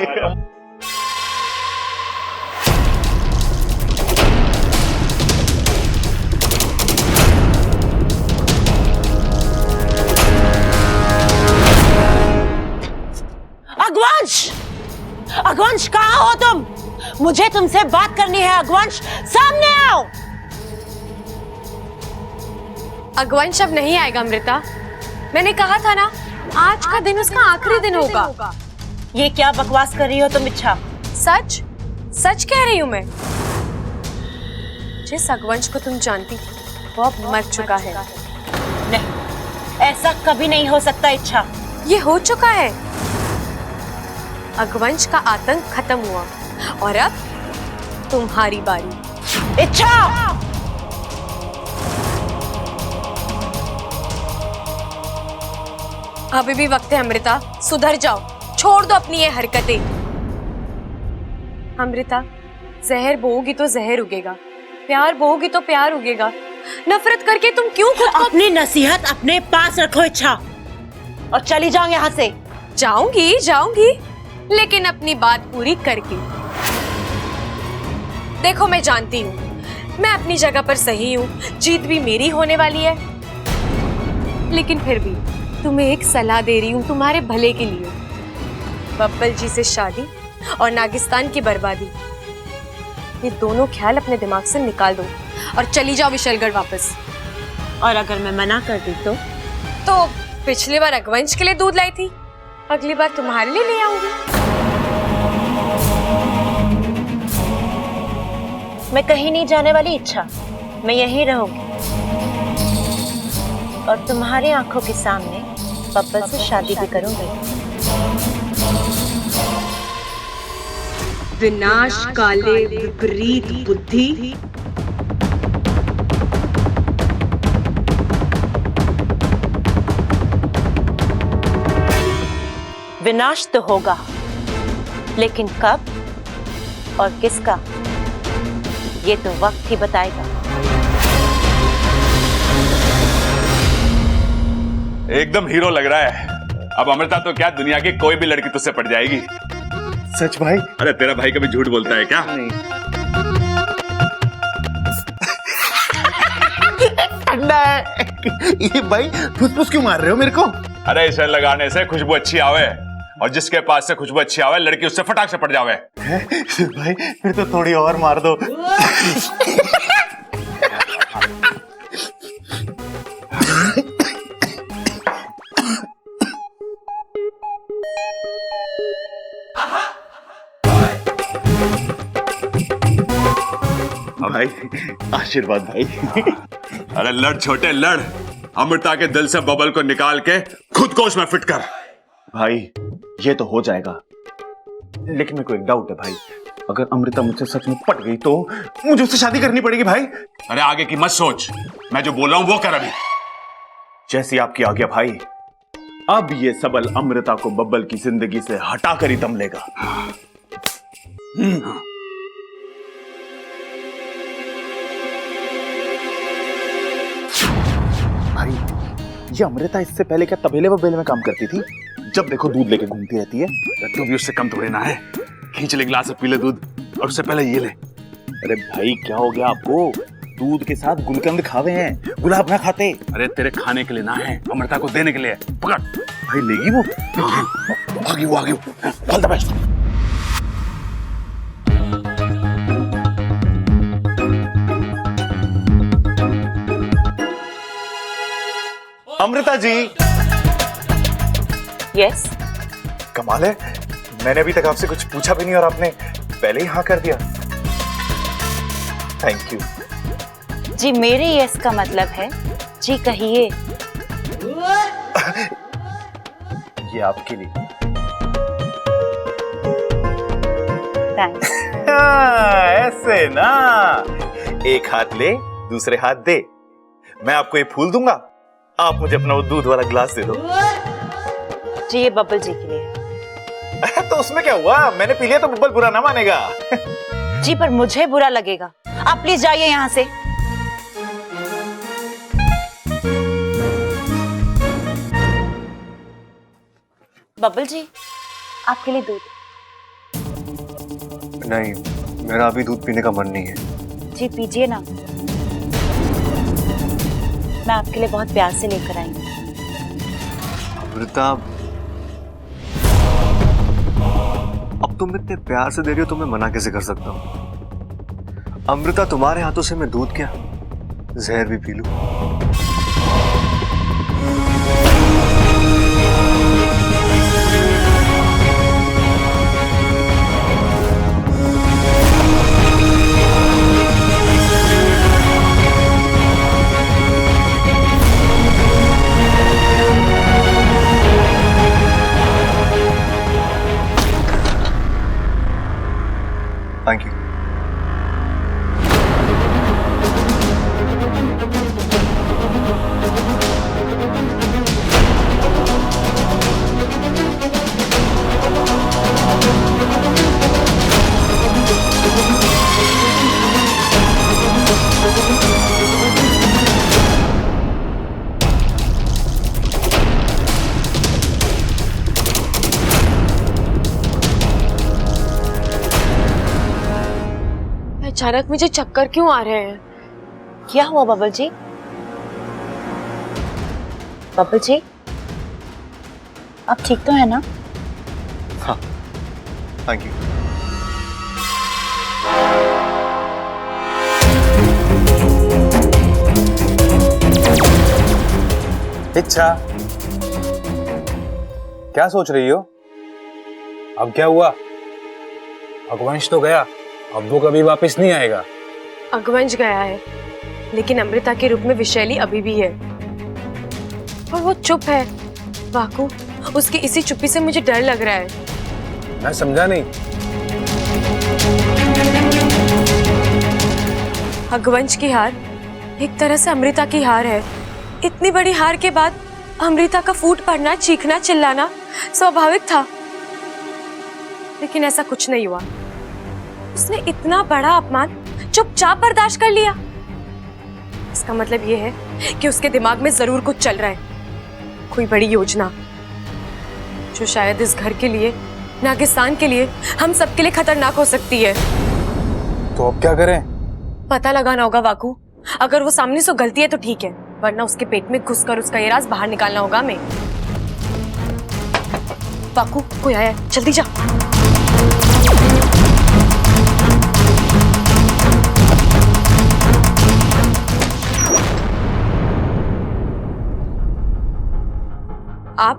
अगवंश, अगवंश कहाँ हो तुम? मुझे तुमसे बात करनी है। अगवंश, सामने आओ। अगवंश अब नहीं आएगा अमृता। मैंने कहा था ना, आज का दिन उसका आखिरी दिन होगा। ये क्या बकवास कर रही हो तुम इच्छा? सच सच कह रही हूँ मैं। जिस अगवंश को तुम जानती वो अब मर चुका है। नहीं, ऐसा कभी नहीं हो सकता इच्छा। ये हो चुका है। अगवंश का आतंक खत्म हुआ और अब तुम्हारी बारी। इच्छा, अभी भी वक्त है अमृता, सुधर जाओ, छोड़ दो अपनी ये हरकतें। अमृता, जहर बोओगी तो जहर उगेगा, प्यार बोओगी तो प्यार उगेगा। नफरत करके तुम क्यों खुद को... अपनी नसीहत अपने पास रखो इच्छा, और चली जाओ यहाँ से। जाऊंगी जाऊंगी, लेकिन अपनी बात पूरी करके। देखो, मैं जानती हूँ मैं अपनी जगह पर सही हूँ, जीत भी मेरी होने वाली है, लेकिन फिर भी तुम्हें एक सलाह दे रही हूँ तुम्हारे भले के लिए। बब्बल जी से शादी और नागिस्तान की बर्बादी, ये दोनों ख्याल अपने दिमाग से निकाल दो और चली जाओ विशलगढ़ वापस। और अगर मैं मना कर दी तो पिछली बार अगवंश के लिए दूध लाई थी, अगली बार तुम्हारे लिए ले आऊंगी। मैं कहीं नहीं जाने वाली इच्छा, मैं यहीं रहूंगी और तुम्हारी आंखों के सामने बब्बल से शादी भी करूंगी। विनाश काले विपरीत बुद्धि, विनाश तो होगा, लेकिन कब और किसका, ये तो वक्त ही बताएगा। एकदम हीरो लग रहा है। अब अमृता तो क्या, दुनिया की कोई भी लड़की तुझसे पट जाएगी। सच भाई? अरे तेरा भाई कभी झूठ बोलता है क्या? नहीं। ठंडा है। ये भाई फुसफुस क्यों मार रहे हो मेरे को? अरे इसे लगाने से खुशबू अच्छी आवे, और जिसके पास से खुशबू अच्छी आवे लड़की उससे फटाक से पट जावे। भाई फिर तो थोड़ी और मार दो। भाई आशीर्वाद भाई। अरे लड़ छोटे लड़, अमृता के दिल से बबल को निकाल के खुद को उसमें फिट कर। भाई ये तो हो जाएगा, लेकिन मेरे को एक डाउट है भाई, अगर अमृता मुझसे सच में पट गई तो मुझे उससे शादी करनी पड़ेगी भाई। अरे आगे की मत सोच, मैं जो बोल रहा हूं वो कर अभी। जैसी आपकी आज्ञा भाई। अब ये सबल अमृता को बब्बल की जिंदगी से हटाकर ही दम लेगा। भाई ये अमृता इससे पहले क्या तबेले वबेले में काम करती थी? जब देखो दूध लेके घूमती रहती है। तू भी उससे कम थोड़े ना है। खींच ले गिलास से पी ले दूध, और उससे पहले ये ले। अरे भाई क्या हो गया आपको? दूध के साथ गुलकंद खावे हैं, गुलाब ना खाते। अरे तेरे खाने के लिए ना है, अमृता को देने के लिए। पकड़ भाई, लेगी वो? आगे वो आगे वो। All the best. Amrita ji. Yes. कमाल है, मैंने अभी तक आपसे कुछ पूछा भी नहीं और आपने पहले ही हाँ कर दिया। थैंक यू जी। मेरे यस का मतलब है जी कहिए। ये आपके लिए। थैंक्स। ऐसे ना, एक हाथ ले दूसरे हाथ दे। मैं आपको ये फूल दूंगा, आप मुझे अपना वो दूध वाला ग्लास दे दो। जी ये बब्बल जी के लिए। तो उसमें क्या हुआ, मैंने पी लिया तो बब्बल बुरा ना मानेगा। जी पर मुझे बुरा लगेगा। आप प्लीज जाइए यहाँ से। बब्बल जी आपके लिए दूध। नहीं, मेरा अभी दूध पीने का मन नहीं है। जी पीजिए ना, मैं आपके लिए बहुत प्यार से लेकर आई हूँ। अमृता, अब तुम इतने प्यार से दे रही हो तो मैं मना कैसे कर सकता हूँ? अमृता, तुम्हारे हाथों से मैं दूध क्या जहर भी पी लूं। Thank you. अचानक मुझे चक्कर क्यों आ रहे हैं? क्या हुआ बब्बल जी? बब्बल जी आप ठीक तो है ना? हाँ, थैंक यू। इच्छा, क्या सोच रही हो? अब क्या हुआ? अगवंश तो गया, अब वो कभी वापस नहीं आएगा। अगवंश गया है, लेकिन अमृता के रूप में विशैली अभी भी है, और वो चुप है। वाकू, उसकी इसी चुप्पी से मुझे डर लग रहा है। मैं समझा नहीं। अगवंश की हार एक तरह से अमृता की हार है। इतनी बड़ी हार के बाद अमृता का फूट पड़ना, चीखना, चिल्लाना स्वाभाविक था, लेकिन ऐसा कुछ नहीं हुआ। उसने इतना बड़ा अपमान चुपचाप बर्दाश्त कर लिया। इसका मतलब यह है कि उसके दिमाग में जरूर कुछ चल रहा है, कोई बड़ी योजना जो शायद इस घर के लिए, नागिस्तान के लिए, हम सबके लिए खतरनाक हो सकती है। तो अब क्या करें? पता लगाना होगा वाकू। अगर वो सामने से गलती है तो ठीक है, वरना उसके पेट में घुसकर उसका ये राज बाहर निकालना होगा हमें। वाकू, कोई आया है, जल्दी जा। आप?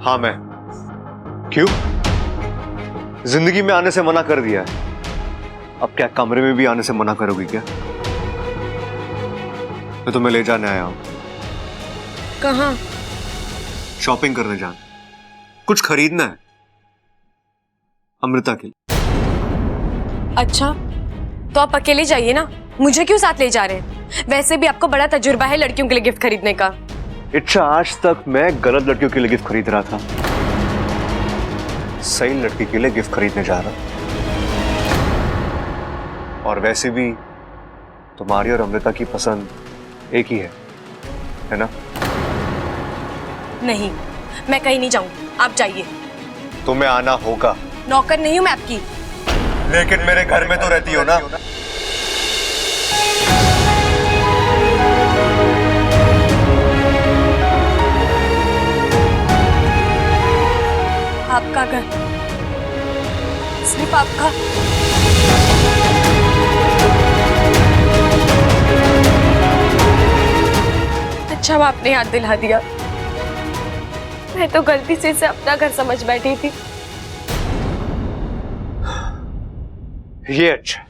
हाँ मैं। क्यों? जिंदगी में आने से मना कर दिया है। अब क्या कमरे में भी आने से मना करोगी क्या? मैं तुम्हें ले जाने आया हूं। कहाँ? शॉपिंग करने जाना, कुछ खरीदना है अमृता के लिए। अच्छा, तो आप अकेले जाइए ना, मुझे क्यों साथ ले जा रहे हैं? वैसे भी आपको बड़ा तजुर्बा है लड़कियों के लिए गिफ्ट खरीदने का। इच्छा, आज तक मैं गलत लड़कियों के लिए गिफ्ट खरीद रहा था, सही लड़की के लिए गिफ्ट खरीदने जा रहा। और वैसे भी तुम्हारी और अमृता की पसंद एक ही है ना? नहीं, मैं कहीं नहीं जाऊंगी, आप जाइए। तुम्हें आना होगा। नौकर नहीं हूं मैं आपकी। लेकिन मेरे घर में तो रहती हो ना। आपका घर, सिर्फ आपका। अच्छा, आपने याद दिला दिया, मैं तो गलती से इसे अपना घर समझ बैठी थी। ये अच्छा,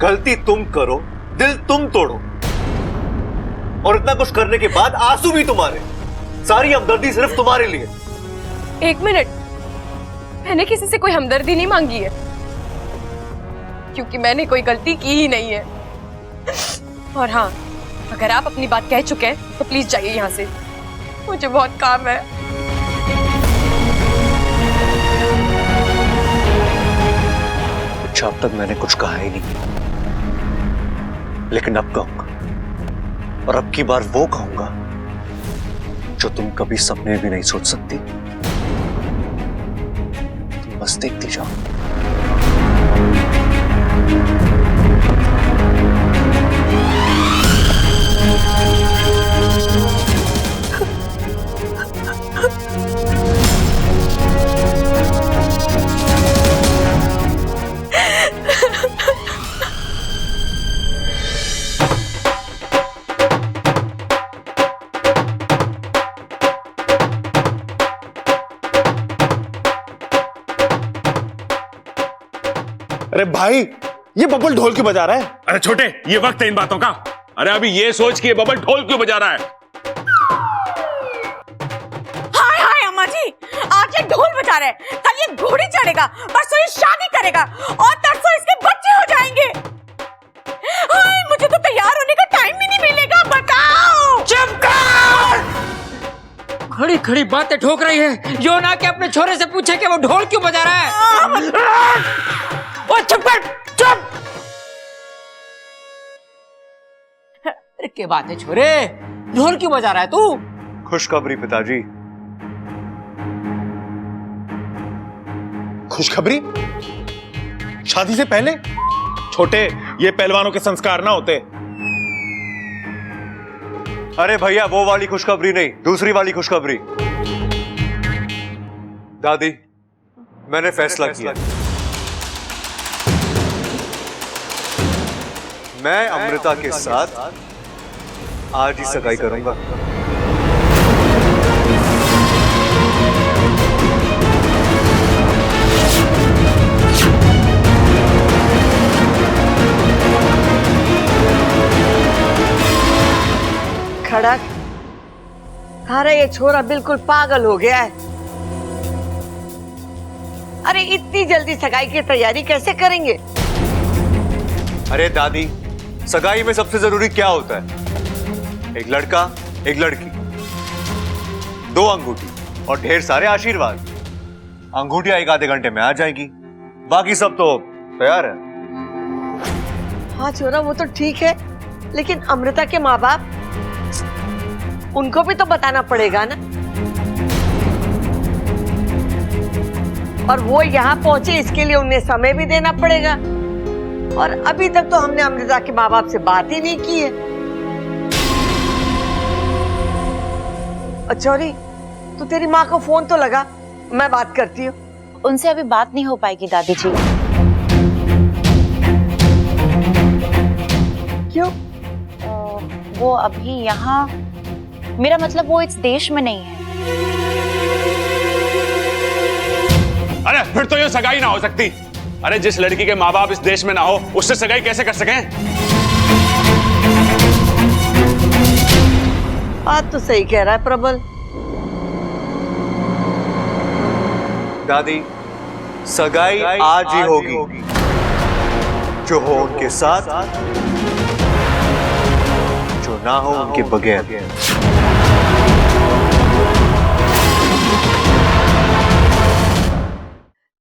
गलती तुम करो, दिल तुम तोड़ो, और इतना कुछ करने के बाद आंसू भी तुम्हारे, सारी हमदर्दी सिर्फ तुम्हारे लिए। एक मिनट, मैंने किसी से कोई हमदर्दी नहीं मांगी है, क्योंकि मैंने कोई गलती की ही नहीं है। और हाँ, अगर आप अपनी बात कह चुके हैं तो प्लीज जाइए यहाँ से, मुझे बहुत काम है। अच्छा, अब तक मैंने कुछ कहा ही नहीं, लेकिन अब कहूंगा, और अब की बार वो कहूंगा जो तुम कभी सपने में भी नहीं सोच सकती। तुम बस देखती जाओ। अरे भाई, ये बबल ढोल क्यों बजा रहा है? अरे छोटे, ये वक्त है इन बातों का। अरे अभी ये सोच कि ये बबल ढोल क्यों बजा रहा है। हाय हाय अम्मा जी, आज ये ढोल बजा रहे हैं, कल ये घोड़ी चढ़ेगा, परसों ये शादी करेगा और तरसों इसके बच्चे हो जाएंगे। हाय, मुझे तो तैयार होने का टाइम भी नहीं मिलेगा, बताओ। चुप कर! खड़ी खड़ी बातें ठोक रही है, जो ना कि अपने छोरे से पूछे कि वो ढोल क्यों बजा रहा है। ओ चुप कर, चुप! अरे क्या बात है छोरे, ढोल क्यों बजा रहा है तू? खुशखबरी पिताजी। खुशखबरी? शादी से पहले? छोटे, ये पहलवानों के संस्कार ना होते। अरे भैया, वो वाली खुशखबरी नहीं, दूसरी वाली खुशखबरी। दादी, मैंने फैसला किया, मैं अमृता के साथ आज ही सगाई करूंगा। खड़क, थारा ये छोरा बिल्कुल पागल हो गया है। अरे इतनी जल्दी सगाई की तैयारी कैसे करेंगे? अरे दादी, सगाई में सबसे जरूरी क्या होता है? एक लड़का, एक लड़की, 2 अंगूठी और ढेर सारे आशीर्वाद। अंगूठियां 1 आधे घंटे में आ जाएगी, बाकी सब तो तैयार है। हाँ छोरा, वो तो ठीक है, लेकिन अमृता के माँ बाप, उनको भी तो बताना पड़ेगा ना। और वो यहाँ पहुंचे, इसके लिए उन्हें समय भी देना पड़ेगा। और अभी तक तो हमने अमृता के माँ बाप से बात ही नहीं की है। चौरी, तू तेरी माँ को फोन तो लगा, मैं बात करती हूँ। उनसे अभी बात नहीं हो पाएगी दादी जी। क्यों? वो अभी यहाँ, मेरा मतलब वो इस देश में नहीं है। अरे फिर तो ये सगाई ना हो सकती। अरे जिस लड़की के माँ बाप इस देश में ना हो उससे सगाई कैसे कर सकें? बात तो सही कह रहा है प्रबल। दादी, सगाई आज ही होगी, जो हो उनके साथ, जो ना हो उनके बगैर।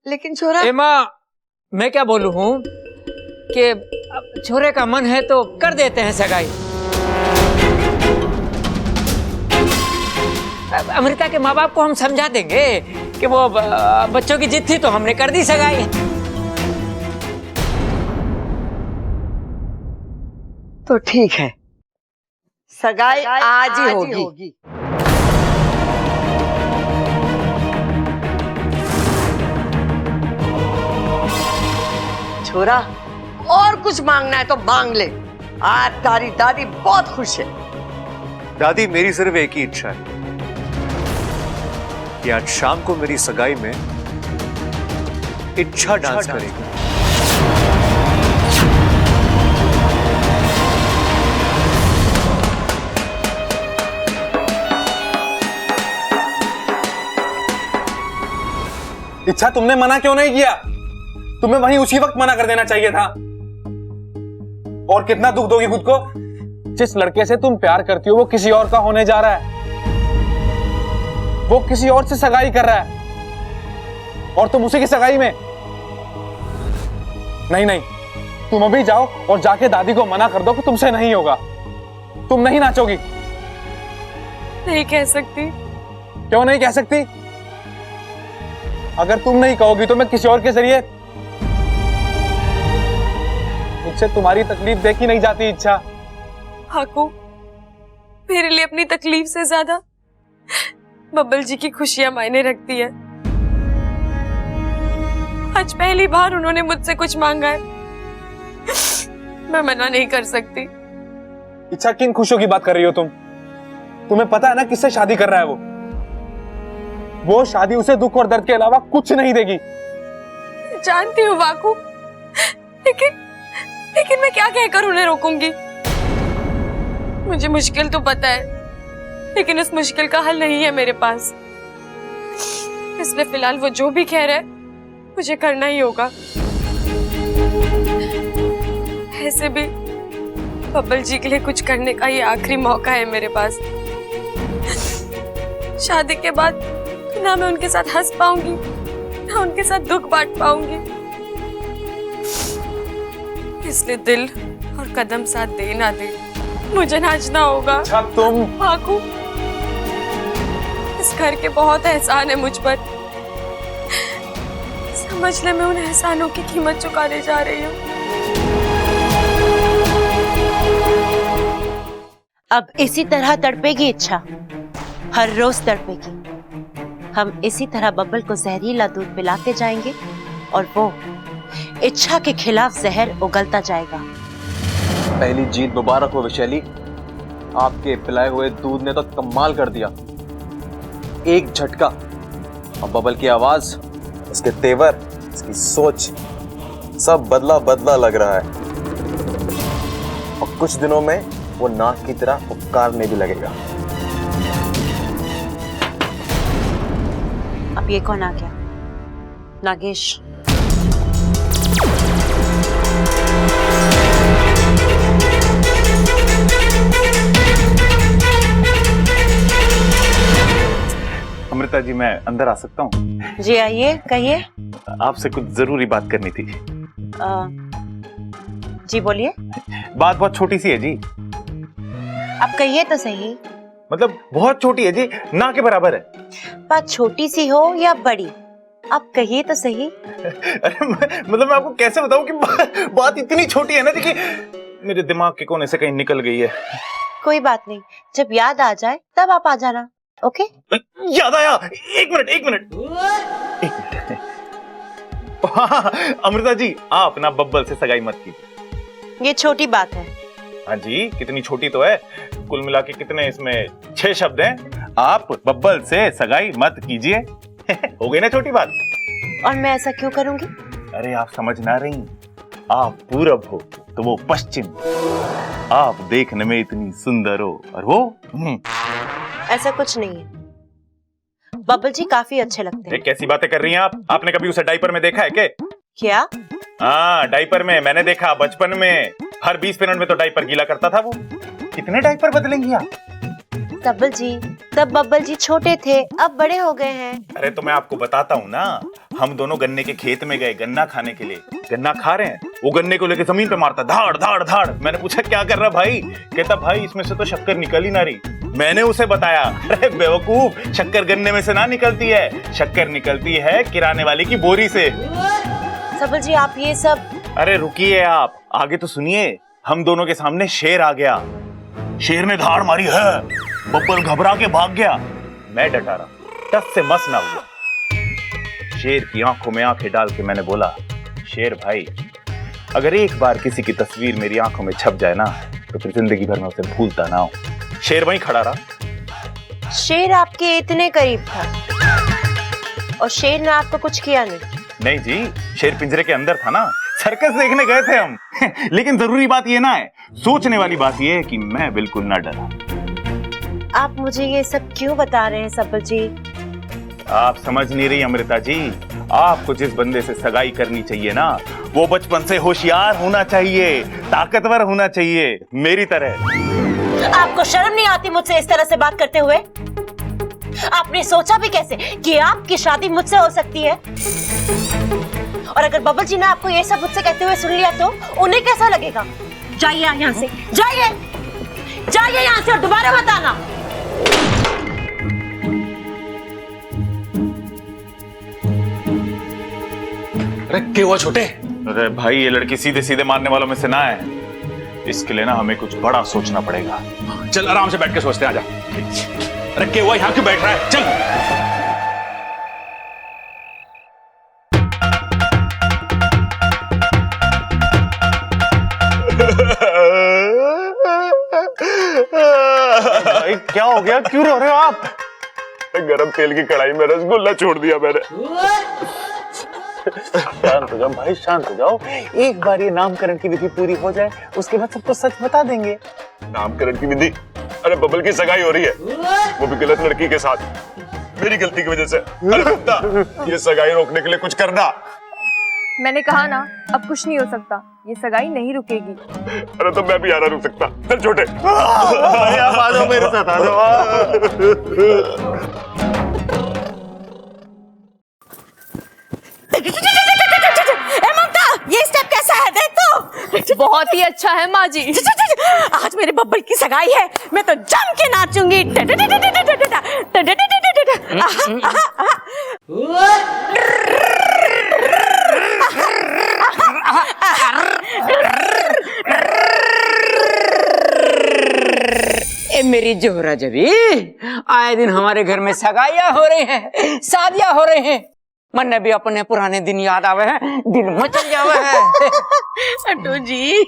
लेकिन छोरा, एमा, मैं क्या बोलूं हूँ कि अब छोरे का मन है तो कर देते हैं सगाई। अब अमृता के माँ बाप को हम समझा देंगे कि वो बच्चों की जिद थी तो हमने कर दी सगाई। तो ठीक है, सगाई आज ही होगी। छोरा, और कुछ मांगना है तो मांग ले। आज तारी दादी बहुत खुश है। दादी, मेरी सिर्फ एक ही इच्छा है कि आज शाम को मेरी सगाई में इच्छा डांस करेगी। इच्छा, तुमने मना क्यों नहीं किया? तुम्हें वहीं उसी वक्त मना कर देना चाहिए था। और कितना दुख दोगी खुद को? जिस लड़के से तुम प्यार करती हो वो किसी और का होने जा रहा है, वो किसी और से सगाई कर रहा है और तुम उसी की सगाई में। नहीं नहीं, तुम अभी जाओ और जाके दादी को मना कर दो कि तुमसे नहीं होगा, तुम नहीं नाचोगी। नहीं कह सकती। क्यों नहीं कह सकती? अगर तुम नहीं कहोगी तो मैं किसी और के जरिए, मुझसे तुम्हारी तकलीफ देखी नहीं जाती इच्छा। हाकू, मेरे लिए अपनी तकलीफ से ज्यादा बब्बल जी की खुशियां मायने रखती है। आज पहली बार उन्होंने मुझसे कुछ मांगा है, मैं मना नहीं कर सकती। इच्छा, किन खुशियों की बात कर रही हो तुम? तुम्हें पता है ना किससे शादी कर रहा है वो शादी उसे दुख और दर्द के अलावा कुछ नहीं देगी। जानती हूँ वाकू, लेकिन मैं क्या कहकर उन्हें रोकूंगी? मुझे मुश्किल तो पता है, लेकिन उस मुश्किल का हल नहीं है मेरे पास। इसलिए फिलहाल वो जो भी कह रहे मुझे करना ही होगा। ऐसे भी बब्बल जी के लिए कुछ करने का ये आखिरी मौका है मेरे पास। शादी के बाद ना मैं उनके साथ हंस पाऊंगी, ना उनके साथ दुख बांट पाऊंगी। इसलिए दिल और कदम साथ दे ना दे, मुझे नाचना होगा। अच्छा, तुम हाकू, इस घर के बहुत एहसान है मुझ पर। समझ ले, मैं उन एहसानों की कीमत चुकाने जा रही हूँ। अब इसी तरह तड़पेगी इच्छा, हर रोज तड़पेगी। हम इसी तरह बब्बल को जहरीला दूध पिलाते जाएंगे और वो इच्छा के खिलाफ जहर उगलता जाएगा। पहली जीत मुबारक हो वैशाली, आपके पिलाए हुए दूध ने तो कमाल कर दिया। एक झटका और बब्बल की आवाज, उसके तेवर, उसकी सोच, सब बदला बदला लग रहा है। और कुछ दिनों में वो नाक की तरह उपकारने भी लगेगा। अब ये कौन आ गया? नागेश। अमृता जी, मैं अंदर आ सकता हूँ? जी आइए, कहिए। आपसे कुछ जरूरी बात करनी थी। जी बोलिए। बात बहुत छोटी सी है जी। आप कहिए तो सही। मतलब बहुत छोटी है जी, ना के बराबर है। बात छोटी सी हो या बड़ी, आप कहिए तो सही। अरे मतलब मैं आपको कैसे बताऊं कि बात इतनी छोटी है ना जी कि मेरे दिमाग के कोने से कहीं निकल गई है। कोई बात नहीं, जब याद आ जाए तब आप आ जाना। ओके? याद आया। एक मिनट। हाँ, अमृता जी, आप ना बब्बल से सगाई मत कीजिए। ये छोटी बात है। हाँ जी, कितनी छोटी तो है। कुल मिला के कितने इसमें 6 शब्द हैं। आप बब्बल से सगाई मत कीजिए। हो गई ना छोटी बात। और मैं ऐसा क्यों करूंगी? अरे आप समझ ना रही, आप पूरब हो तो वो पश्चिम, आप देखने में इतनी सुंदर हो और वो ऐसा कुछ नहीं है, बबल जी काफी अच्छे लगते हैं। कैसी बातें कर रही हैं आप? आपने कभी उसे डायपर में देखा है क्या? हाँ, डायपर में मैंने देखा, बचपन में हर 20 मिनट में तो डायपर गीला करता था वो। कितने डायपर बदलेंगी आप? बबल जी, तब बबल जी छोटे थे, अब बड़े हो गए हैं। अरे तो मैं आपको बताता हूँ ना, हम दोनों गन्ने के खेत में गए गन्ना खाने के लिए। गन्ना खा रहे हैं, वो गन्ने को लेके जमीन पे मारता, धाड़ धाड़ धाड़। मैंने पूछा क्या कर रहा भाई? कहता भाई इसमें से तो शक्कर निकल ही ना रही। मैंने उसे बताया, अरे बेवकूफ, शक्कर गन्ने में से ना निकलती है, शक्कर निकलती है किराने वाले की बोरी से। बबल जी आप ये सब। अरे रुकिए आप, आगे तो सुनिए। हम दोनों के सामने शेर आ गया, शेर ने धाड़ मारी है, बब्बल घबरा के भाग गया। मैं डटा रहा, टस से मस ना हुआ। शेर की आंखों में आंखें डाल के मैंने बोला, शेर भाई अगर एक बार किसी की तस्वीर मेरी आंखों में छप जाए ना, तो फिर जिंदगी भर में उसे भूलता ना हूं। शेर वहीं खड़ा रहा। शेर आपके इतने करीब था और शेर ने आपको कुछ किया नहीं? नहीं जी, शेर पिंजरे के अंदर था ना, सर्कस देखने गए थे हम। लेकिन जरूरी बात ये ना है, सोचने वाली बात ये है कि मैं बिल्कुल ना डरा। आप मुझे ये सब क्यों बता रहे हैं सबल जी? आप समझ नहीं रही अमृता जी, आपको जिस बंदे से सगाई करनी चाहिए ना, वो बचपन से होशियार होना चाहिए, ताकतवर होना चाहिए, मेरी तरह। आपको शर्म नहीं आती मुझसे इस तरह से बात करते हुए? आपने सोचा भी कैसे कि आपकी शादी मुझसे हो सकती है? और अगर बबल जी ने आपको ये सब मुझसे कहते हुए सुन लिया तो उन्हें कैसा लगेगा? जाइए यहाँ से, जाइए, जाइए यहाँ से और दोबारा मत आना। अरे क्या हुआ छोटे? अरे भाई ये लड़की सीधे सीधे मारने वालों में से ना है, इसके लिए ना हमें कुछ बड़ा सोचना पड़ेगा। चल आराम से बैठ के सोचते हैं, आजा। अरे क्या हुआ, यहाँ क्यों बैठ रहा है? चल। भाई क्या हो गया, क्यों रो रहे हो आप? गरम तेल की कढ़ाई में रसगुल्ला छोड़ दिया मैंने। शांत हो जाओ भाई, शांत हो जाओ। एक बार ये नामकरण की विधि पूरी हो जाए, उसके बाद सबको सच बता देंगे। नामकरण की विधि? अरे बबल की सगाई हो रही है, वो भी गलत लड़की के साथ, मेरी गलती की वजह से। अरे कुत्ता, ये सगाई रोकने के लिए कुछ करना। मैंने कहा ना, अब कुछ नहीं हो सकता, ये सगाई नहीं रुकेगी। अरे तो मैं भी आ रहा, रुक सकता। चल छोटे, आप आ जाओ मेरे साथ, आ जाओ। ममता, ये स्टेप कैसा है देख तो। बहुत ही अच्छा है माँ जी। आज मेरे बब्बल की सगाई है, मैं तो जम के नाचूंगी। ए मेरी जोहरा जबी, आए दिन हमारे घर में सगाइयां हो रही हैं, शादियां हो रही हैं। मन ने भी अपने पुराने दिन याद आवे हैं, दिल मचल जावे है। अटो जी,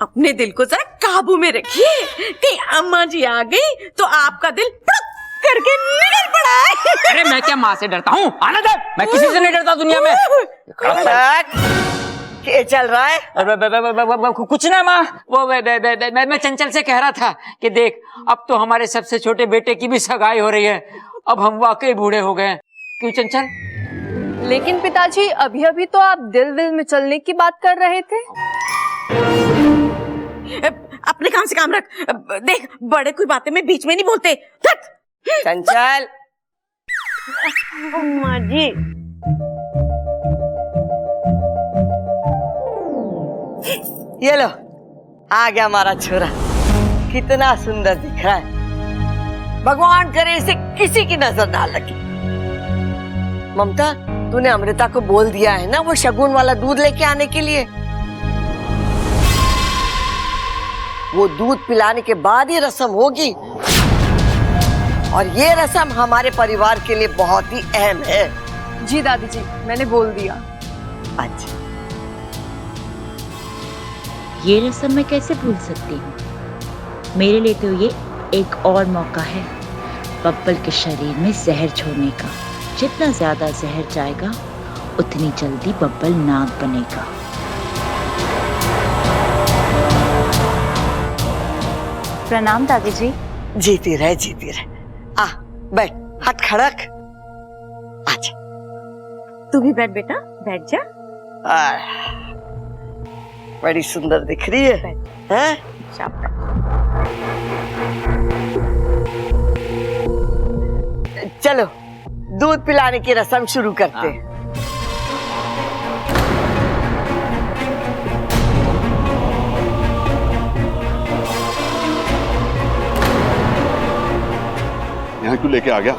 अपने दिल को जरा काबू में रखिए, कहीं अम्मा जी आ गई तो आपका दिल करके निकल पड़ा है। अरे मैं क्या माँ से डरता हूँ? आना दे, मैं किसी से नहीं डरता दुनिया में। क्या चल रहा है? कुछ ना माँ, वो मैं चंचल से कह रहा था कि देख, अब तो हमारे सबसे छोटे बेटे की भी सगाई हो रही है, अब हम वाकई बूढ़े हो गए। क्यों चंचल? लेकिन पिताजी अभी अभी तो आप दिल दिल में चलने की बात कर रहे थे। अपने काम से काम रख। देख, बड़े कोई बातें में बीच में नहीं बोलते। चंचल, अम्मा जी, ये लो आ गया हमारा छोरा, कितना सुंदर दिख रहा है। भगवान करे इसे किसी की नजर ना लगे। ममता, तूने अमृता को बोल दिया है ना वो शगुन वाला दूध लेके आने के लिए? वो दूध पिलाने के बाद ही रस्म होगी, और ये रस्म हमारे परिवार के लिए बहुत ही अहम है। जी दादी जी, मैंने बोल दिया। अच्छा, ये रस्म मैं कैसे भूल सकती हूँ? मेरे लिए तो ये एक और मौका है बब्बल के शरीर में जहर छोड़ने का। जितना ज्यादा जहर जाएगा उतनी जल्दी बब्बल नाग बनेगा। प्रणाम दादी जी। जीती रहे आ बैठ, हाथ खड़क। आजा। तू भी बैठ बेटा, बैठ जा। बड़ी सुंदर दिख रही है, हैं? चलो दूध पिलाने की रस्म शुरू करते हैं। यहाँ क्यों लेके आ गया?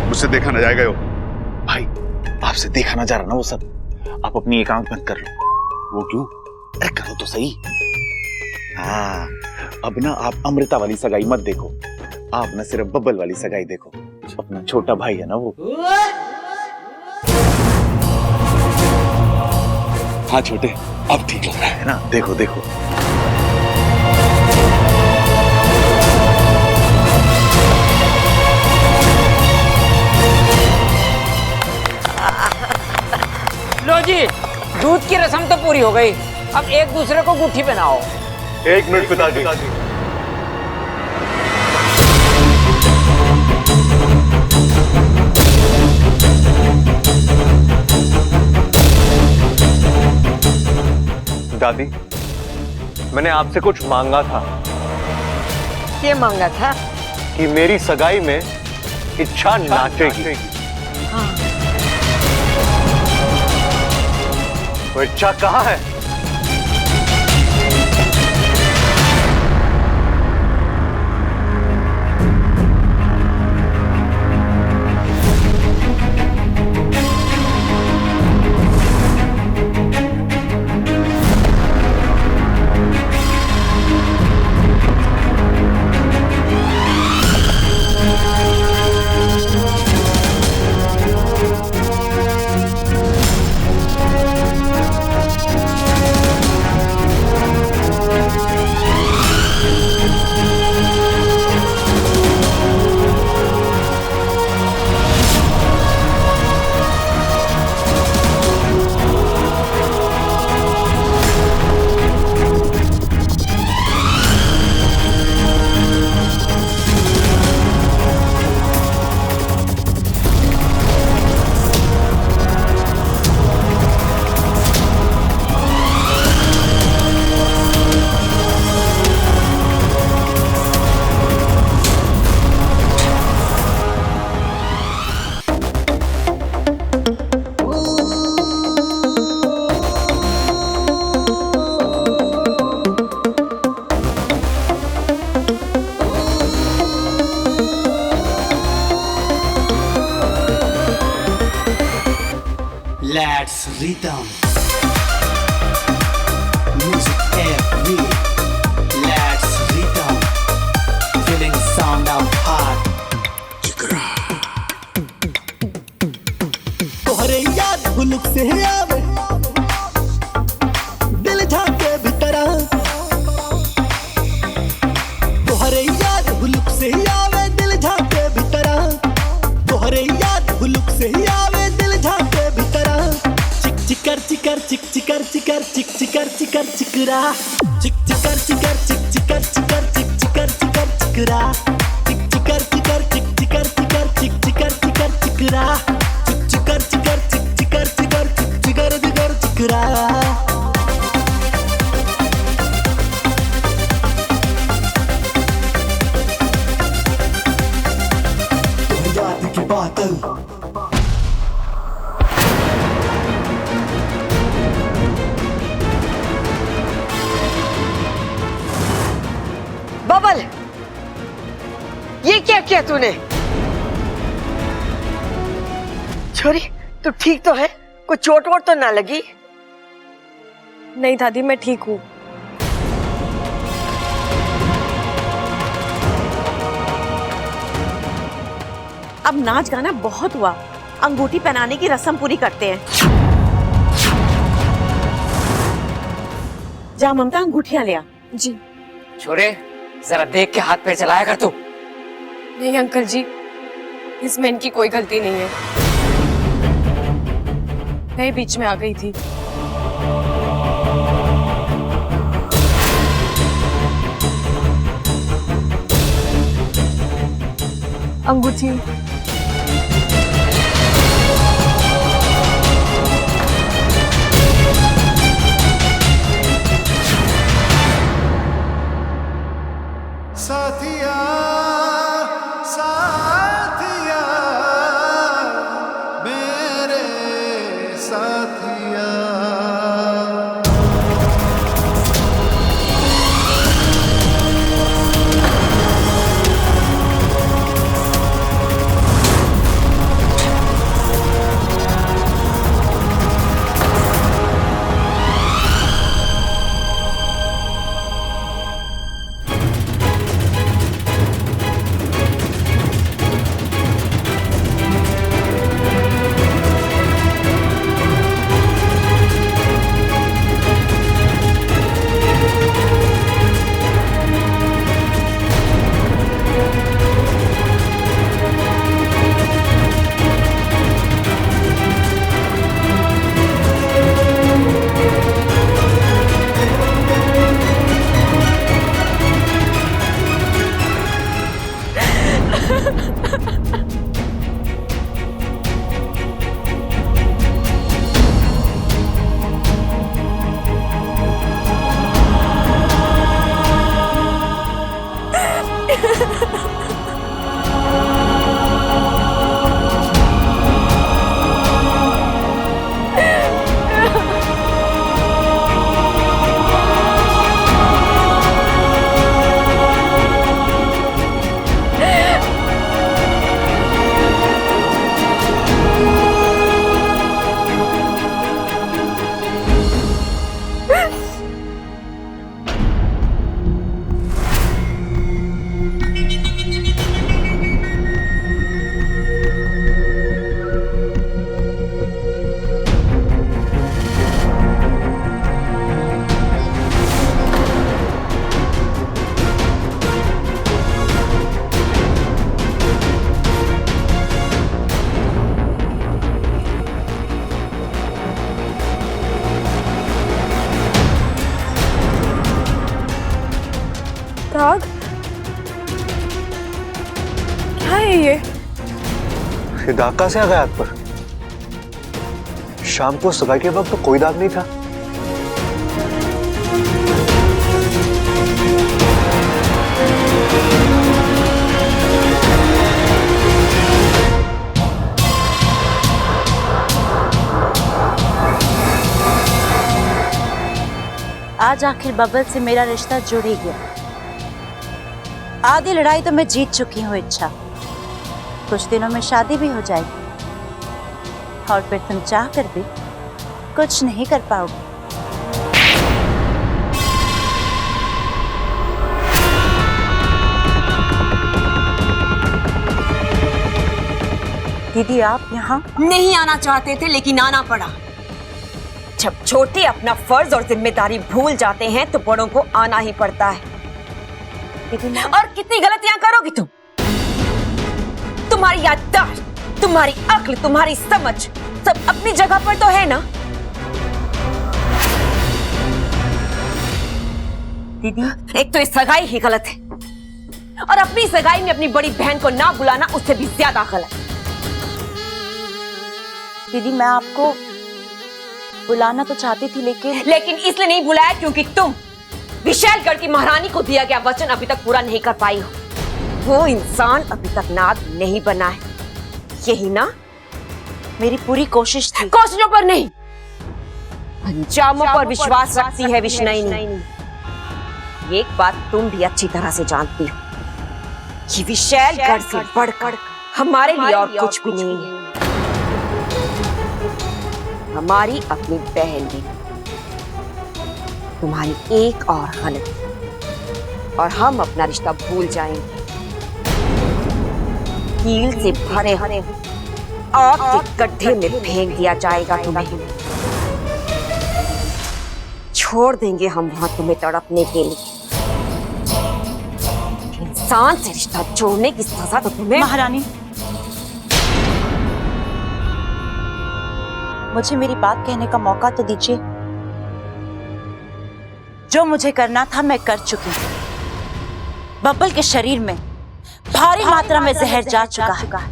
मुझसे देखा न जाएगा। यो भाई आपसे देखा ना जा रहा ना वो सब। आप अपनी एक आंख बंद कर लो। वो क्यों? अरे करो तो सही। हाँ, अब ना आप अमृता वाली सगाई मत देखो, आप ना सिर्फ बब्बल वाली सगाई देखो। अपना छोटा भाई है ना वो। हाँ छोटे, अब ठीक लग रहा है ना? देखो देखो। लो जी, दूध की रस्म तो पूरी हो गई, अब एक दूसरे को गुट्ठी पहनाओ। 1 मिनट पिताजी। दादी, मैंने आपसे कुछ मांगा था। क्या मांगा था? कि मेरी सगाई में इच्छा नाचेगी। वो इच्छा कहाँ है? Let's rhythm. Music every. Let's rhythm. Feeling sound of heart. तोहरे याद हुलुक से आवे, दिल झांके भीतर। तोहरे याद हुलुक से आवे, दिल झांके भीतर। तोहरे याद हुलुक से आवे, दिल झांके भीतर। चिकर चिकर चिक चिकर चिकर चिक चिकर चिकर चिकरा। चिक चिकर चिकर चिक चिकर चिकर चिक चिकर चिकर चिकरा। चिक चिकर चिकर चिक चिकर चिकर चिक चिकर चिकर चिकरा। चिक चिकर चिकर चिक चिकर चिकर चिक चिकर चिकर चिकरा। याद की बातल बबल, ये क्या किया तूने? छोरी, तू ठीक तो है? कोई चोट वोट तो ना लगी? नहीं दादी, मैं ठीक हूँ। अब नाच गाना बहुत हुआ, अंगूठी पहनाने की रस्म पूरी करते हैं। जा ममता, अंगूठियां ले आ। जी। छोरे, जरा देख के हाथ पैर चलाया कर तू। नहीं अंकल जी, इसमें इनकी कोई गलती नहीं है। मैं बीच में आ गई थी। अंगूठी साथिया साथिया मेरे साथिया। दाग? क्या है ये? दाग कहाँ से आ गया हाथ पर? शाम को सुबह के वक्त तो कोई दाग नहीं था। आज आखिर बबल से मेरा रिश्ता जुड़ ही गया। आधी लड़ाई तो मैं जीत चुकी हूँ इच्छा। कुछ दिनों में शादी भी हो जाएगी और फिर तुम चाह कर भी कुछ नहीं कर पाओगे। दीदी आप यहाँ नहीं आना चाहते थे लेकिन आना पड़ा। जब छोटे अपना फर्ज और जिम्मेदारी भूल जाते हैं तो बड़ों को आना ही पड़ता है। और कितनी गलतियां करोगी तुम? तुम्हारी याददाश्त, तुम्हारी अक्ल, तुम्हारी समझ सब अपनी जगह पर तो है ना? दीदी एक तो इस सगाई ही गलत है और अपनी सगाई में अपनी बड़ी बहन को ना बुलाना उससे भी ज्यादा गलत। दीदी मैं आपको बुलाना तो चाहती थी लेकिन इसलिए नहीं बुलाया क्योंकि तुम विशालगढ़ की महारानी को दिया गया वचन अभी तक पूरा नहीं कर पाई हो। वो इंसान अभी तक नाग नहीं बना है, यही ना? मेरी पूरी कोशिश थी। कोशिशों पर नहीं, अंजामों पर विश्वास रखती है विष्णुनी। एक बात तुम भी अच्छी तरह से जानती हो कि विशालगढ़ से बढ़कर हमारे लिए और कुछ भी नहीं है। हमारी अपनी बहन भी, तुम्हारी एक और गलती और हम अपना रिश्ता भूल जाएंगे। कील से भरे हरे आग के गड्ढे में फेंक दिया जाएगा तुम्हें। छोड़ देंगे हम वहां तुम्हें तड़पने के लिए। इंसान से रिश्ता जोड़ने की सजा तो तुम्हें। महारानी मुझे मेरी बात कहने का मौका तो दीजिए। जो मुझे करना था मैं कर चुकी हूँ। बब्बल के शरीर में भारी मात्रा में जहर जा चुका है।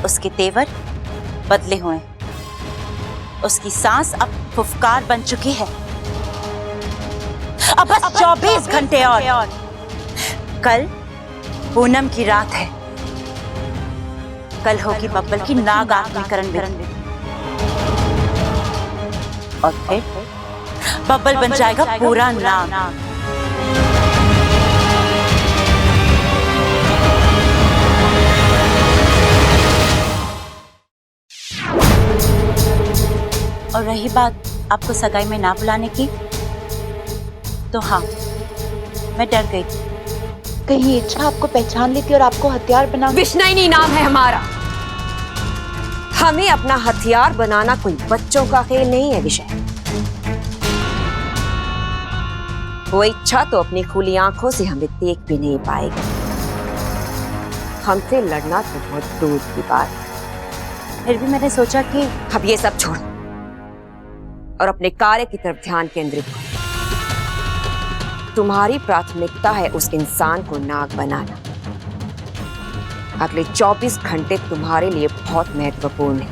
उसके तेवर बदले हुए, उसकी सांस अब फुफकार बन चुकी है। अब बस 24 घंटे और। कल पूनम की रात है। कल होगी बब्बल की नाग आत्मीकरण विधि और फिर बब्बल बन जाएगा पूरा नाग। और रही बात आपको सगाई में ना बुलाने की, तो हाँ, मैं डर गई थी कहीं इच्छा आपको पहचान लेती और आपको हथियार बना। विष्णुनी नाम है हमारा। हमें अपना हथियार बनाना कोई बच्चों का खेल नहीं है विषय। वो इच्छा तो अपनी खुली आंखों से हमें देख भी नहीं पाएगी। हमसे लड़ना तो बहुत दूर की बात है। फिर भी मैंने सोचा कि अब ये सब छोड़ और अपने कार्य की तरफ ध्यान केंद्रित करो। तुम्हारी प्राथमिकता है उस इंसान को नाग बनाना। अगले 24 घंटे तुम्हारे लिए बहुत महत्वपूर्ण है,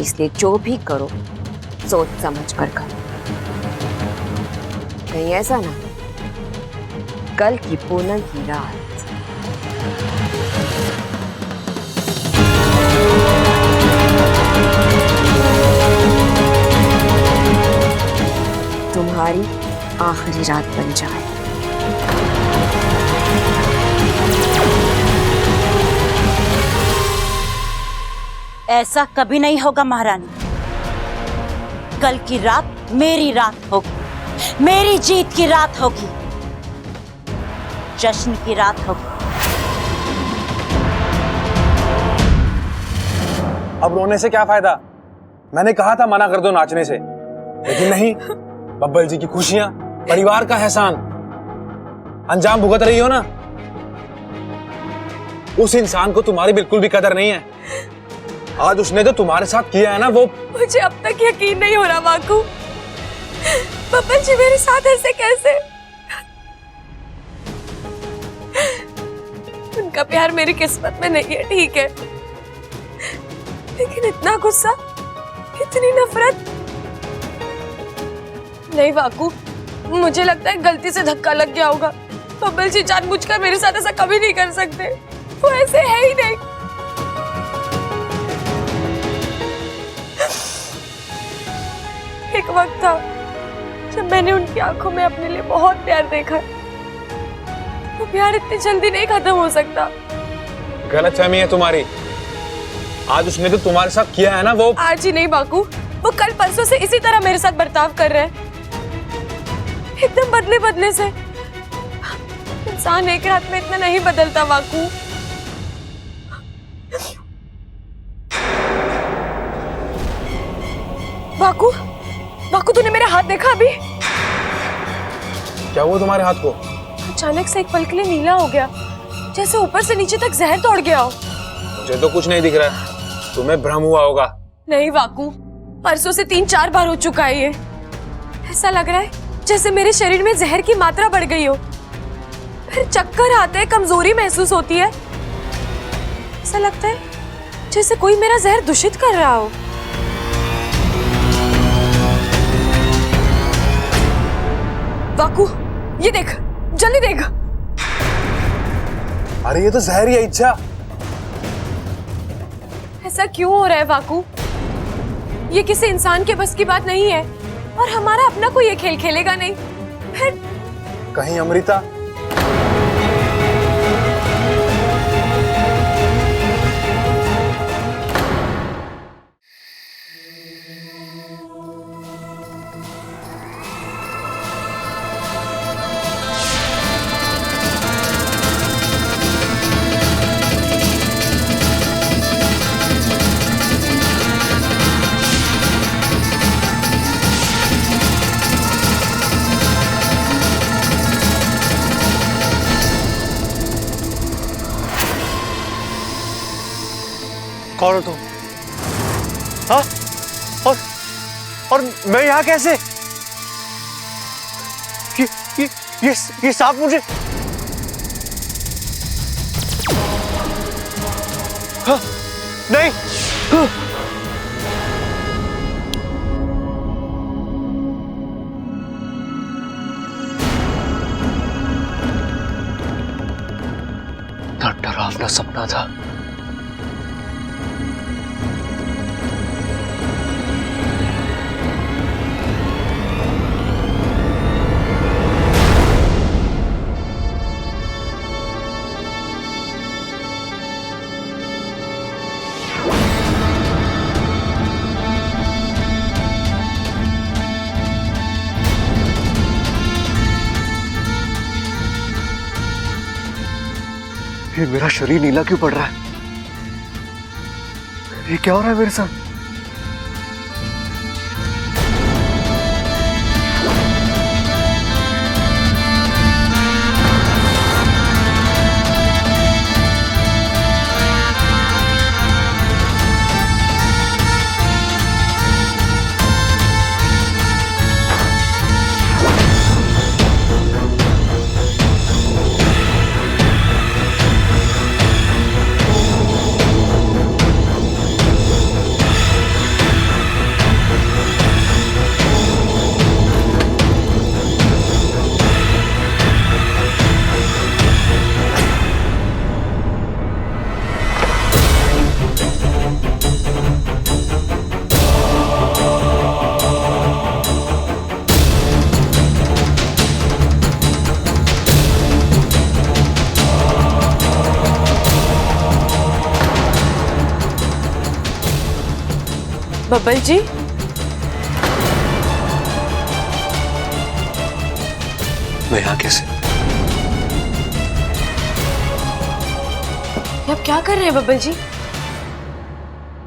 इसलिए जो भी करो सोच समझ कर करो। कहीं ऐसा ना कल की पूनम की रात तुम्हारी आखिरी रात बन जाए। ऐसा कभी नहीं होगा महारानी। कल की रात मेरी रात होगी, मेरी जीत की रात होगी, जश्न की रात होगी। अब रोने से क्या फायदा? मैंने कहा था मना कर दो नाचने से, लेकिन नहीं। बब्बल जी की खुशियां, परिवार का एहसान अंजाम भुगत रही हो ना। उस इंसान को तुम्हारी बिल्कुल भी कदर नहीं है। आज उसने तो तुम्हारे साथ किया है ना, वो मुझे अब तक यकीन नहीं हो रहा वाकू। बब्बल जी मेरे साथ ऐसे कैसे? उनका प्यार मेरी किस्मत में नहीं है, ठीक है, लेकिन इतना गुस्सा, इतनी नफरत नहीं वाकू। मुझे लगता है गलती से धक्का लग गया होगा। बब्बल जी जानबूझकर मेरे साथ ऐसा कभी नहीं कर सकते, वो ऐसे है ही नहीं। एक वक्त था जब मैंने उनकी आंखों में अपने लिए बहुत प्यार देखा। वो प्यार इतनी जल्दी नहीं खत्म हो सकता। गलतफहमी है तुम्हारी। आज उसने तो तुम्हारे साथ किया है ना, वो आज ही नहीं बाकू, वो कल परसों से इसी तरह मेरे साथ बर्ताव कर रहे हैं, एकदम बदले बदले से। इंसान एक रात में इतना नहीं बदलता वाकू। वाकू, वाकू तूने मेरा हाथ देखा अभी? क्या हुआ तुम्हारे हाथ को? अचानक से एक पल के लिए नीला हो गया, जैसे ऊपर से नीचे तक जहर दौड़ गया हो। मुझे तो कुछ नहीं दिख रहा है, तुम्हें भ्रम हुआ होगा। नहीं वाकू, परसों से 3-4 बार हो चुका है ये। ऐसा लग रहा है जैसे मेरे शरीर में जहर की मात्रा बढ़ गई हो, फिर चक्कर आते हैं, कमजोरी महसूस होती है। ऐसा लगता है जैसे कोई मेरा जहर दूषित कर रहा हो। वाकू ये देख, जल्दी देख। अरे ये तो जहर ही है इच्छा। ऐसा क्यों हो रहा है वाकू? ये किसी इंसान के बस की बात नहीं है, और हमारा अपना कोई ये खेल खेलेगा नहीं। फिर कहीं अमृता? कौन हो तुम? हाँ? और मैं यहाँ कैसे? ये सांप मुझे हाँ, नहीं हाँ। डरावना सपना था। ये मेरा शरीर नीला क्यों पड़ रहा है? ये क्या हो रहा है मेरे साथ? बब्बल जी, मैं यहाँ कैसे? आप क्या कर रहे हैं बब्बल जी?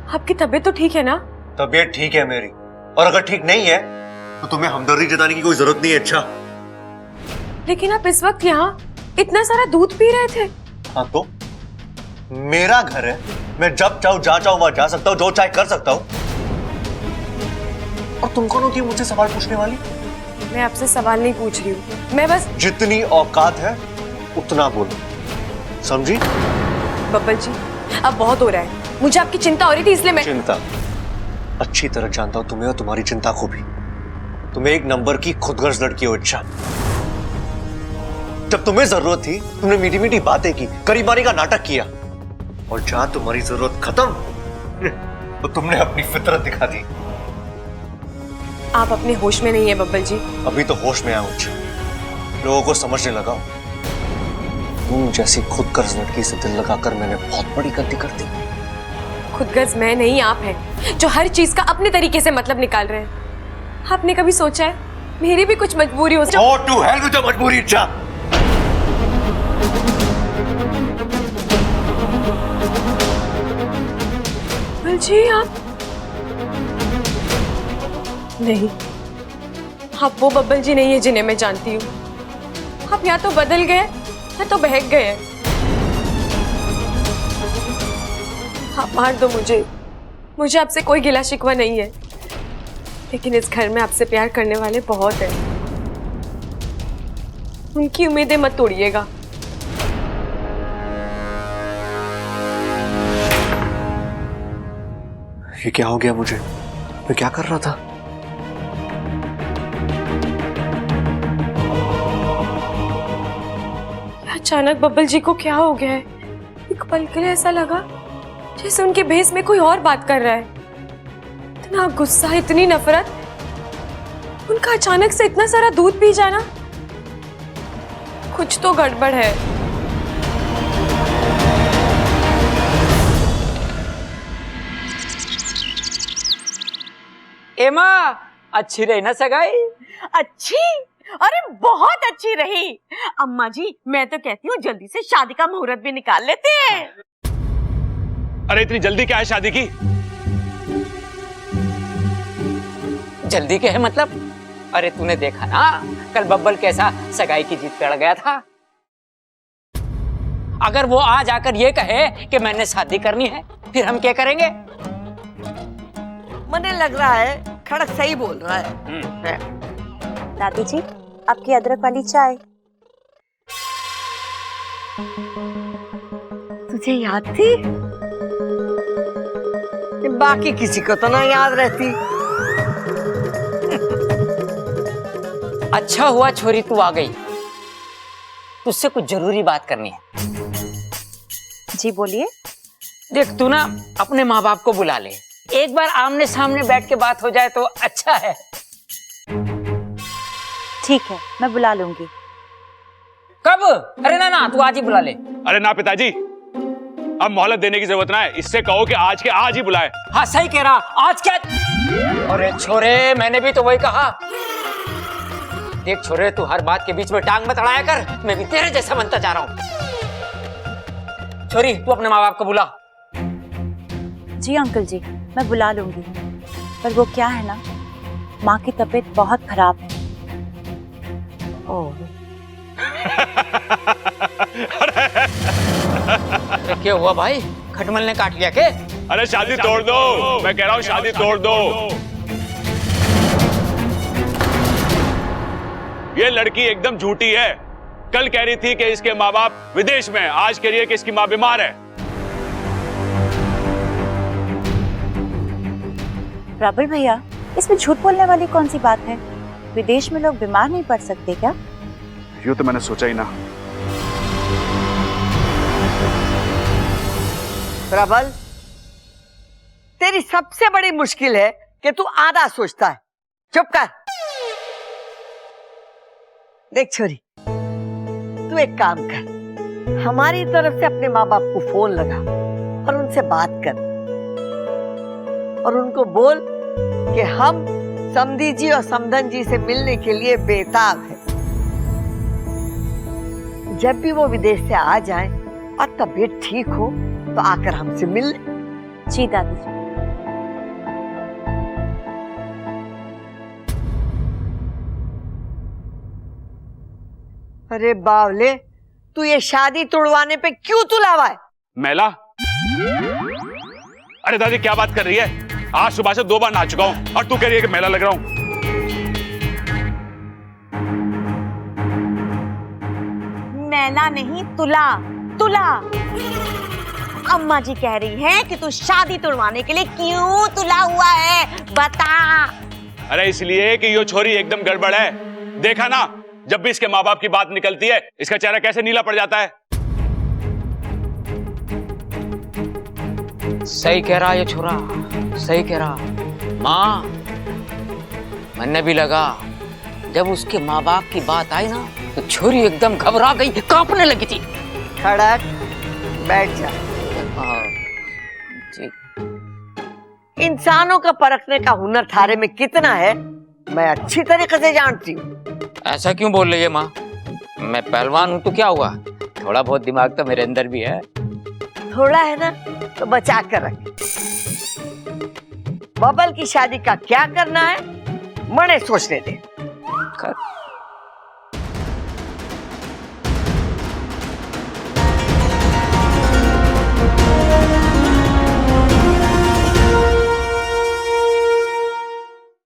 आपकी तबीयत तो ठीक है ना? तबीयत ठीक है मेरी, और अगर ठीक नहीं है तो तुम्हें हमदर्दी जताने की कोई जरूरत नहीं है। अच्छा, लेकिन आप इस वक्त यहाँ इतना सारा दूध पी रहे थे। हाँ तो मेरा घर है, मैं जब चाहूँ जहाँ चाहूँ वहां जा सकता हूँ, जो चाहे कर सकता हूँ। और तुम कौन होती है मुझसे सवाल पूछने वाली? मैं आपसे सवाल नहीं पूछ रही हूँ, मैं बस जितनी औकात है उतना बोलो, समझी? बब्बल जी, अब बहुत हो रहा है, मुझे आपकी चिंता हो रही थी इसलिए मैं चिंता अच्छी तरह जानता हूँ तुम्हें और तुम्हारी चिंता को भी। तुम्हें एक नंबर की खुदगर्ज लड़की हो। इच्छा, जब तुम्हें जरूरत थी तुमने मीठी मीठी बातें की, करीबानी का नाटक किया, और जहां तुम्हारी जरूरत खत्म तो तुमने अपनी फितरत दिखा दी। आप अपने होश में नहीं है बब्बल जी। अभी तो होश में आया हूं, लोगों को समझने लगा। तुम जैसी खुदगर्ज लड़की से दिल लगाकर मैंने बहुत बड़ी गलती कर दी। खुदगर्ज मैं नहीं, आप हैं जो हर चीज का अपने तरीके से मतलब निकाल रहे हैं। आपने कभी सोचा है मेरी भी कुछ मजबूरी हो? Go to hell with your मजबूरी। इच्छा, बब्बल जी आप नहीं, आप वो बब्बल जी नहीं है जिन्हें मैं जानती हूँ। आप या तो बदल गए या तो बहक गए। आप मार दो मुझे आपसे कोई गिला शिकवा नहीं है, लेकिन इस घर में आपसे प्यार करने वाले बहुत हैं। उनकी उम्मीदें मत तोड़िएगा। ये क्या हो गया मुझे? मैं क्या कर रहा था? अचानक बब्बल जी को क्या हो गया है? एक पल के लिए ऐसा लगा जैसे उनके भेस में कोई और बात कर रहा है। इतना गुस्सा, इतनी नफरत, उनका अचानक से इतना सारा दूध पी जाना, कुछ तो गड़बड़ है। एमा, अच्छी रही ना सगाई? अच्छी? अरे बहुत अच्छी रही अम्मा जी। मैं तो कहती हूँ जल्दी से शादी का मुहूर्त भी निकाल लेते हैं। अरे इतनी जल्दी क्या है शादी की? जल्दी क्या है मतलब? अरे तूने देखा ना कल बब्बल कैसा सगाई की जीत पे अड़ गया था। अगर वो आज आकर ये कहे कि मैंने शादी करनी है फिर हम क्या करेंगे? मने लग रहा है खड़क सही बोल रहा है। दादी जी, आपकी अदरक वाली चाय। तुझे याद थी? बाकी किसी को तो ना याद रहती। अच्छा हुआ छोरी तू आ गई, तुझसे कुछ जरूरी बात करनी है। जी बोलिए। देख तू ना अपने माँ बाप को बुला ले, एक बार आमने सामने बैठ के बात हो जाए तो अच्छा है। ठीक है, मैं बुला लूंगी। कब? अरे ना तू आज ही बुला ले। अरे ना पिताजी, अब मोहलत देने की जरूरत ना है, इससे कहो कि आज के आज ही बुलाए। हाँ सही कह रहा, आज क्या? अरे छोरे, मैंने भी तो वही कहा। देख छोरे, तू हर बात के बीच में टांग मत अड़ाया कर, मैं भी तेरे जैसा बनता जा रहा हूँ। छोरी, तू अपने माँ बाप को बुला। जी अंकल जी, मैं बुला लूंगी, पर वो क्या है ना, माँ की तबीयत बहुत खराब है। क्या हुआ भाई, खटमल ने काट लिया क्या? अरे शादी तोड़ दो, मैं कह रहा हूँ शादी तोड़ दो। ये लड़की एकदम झूठी है। कल कह रही थी कि इसके माँ बाप विदेश में, आज कह रही है कि इसकी माँ बीमार है। प्रबल भैया, इसमें झूठ बोलने वाली कौन सी बात है? विदेश में लोग बीमार नहीं पड़ सकते क्या? यूं तो मैंने सोचा ही ना। प्रबल, तेरी सबसे बड़ी मुश्किल है कि तू आधा सोचता है। चुप कर। देख छोरी, तू एक काम कर, हमारी तरफ से अपने माँ बाप को फोन लगा और उनसे बात कर और उनको बोल कि हम समधी जी और समधन जी से मिलने के लिए बेताब हैं। जब भी वो विदेश से आ जाएं और तबीयत ठीक हो तो आकर हमसे मिल ले। जी दादी जी। अरे बावले, तू ये शादी तोड़वाने पे क्यों तुलावा है? मैला? अरे दादी क्या बात कर रही है? आज सुबह से 2 बार नहा चुका हूं और तू कह रही है कि मेला लग रहा हूं। मैला नहीं, तुला तुला। अम्मा जी कह रही हैं कि तू शादी तोड़वाने के लिए क्यों तुला हुआ है, बता। अरे इसलिए कि ये छोरी एकदम गड़बड़ है। देखा ना, जब भी इसके माँ बाप की बात निकलती है इसका चेहरा कैसे नीला पड़ जाता है। सही कह रहा ये छोरा, सही कह रहा। माँ, मैंने भी लगा जब उसके माँ बाप की बात आई ना तो छोरी एकदम घबरा गई, कांपने लगी थी। खड़क, बैठ जा। जी। इंसानों का परखने का हुनर थारे में कितना है मैं अच्छी तरीके से जानती हूँ। ऐसा क्यों बोल रही है माँ? मैं पहलवान हूँ तो क्या हुआ, थोड़ा बहुत दिमाग तो मेरे अंदर भी है। थोड़ा है ना तो बचा कर रख। बबल की शादी का क्या करना है मने सोचने दे।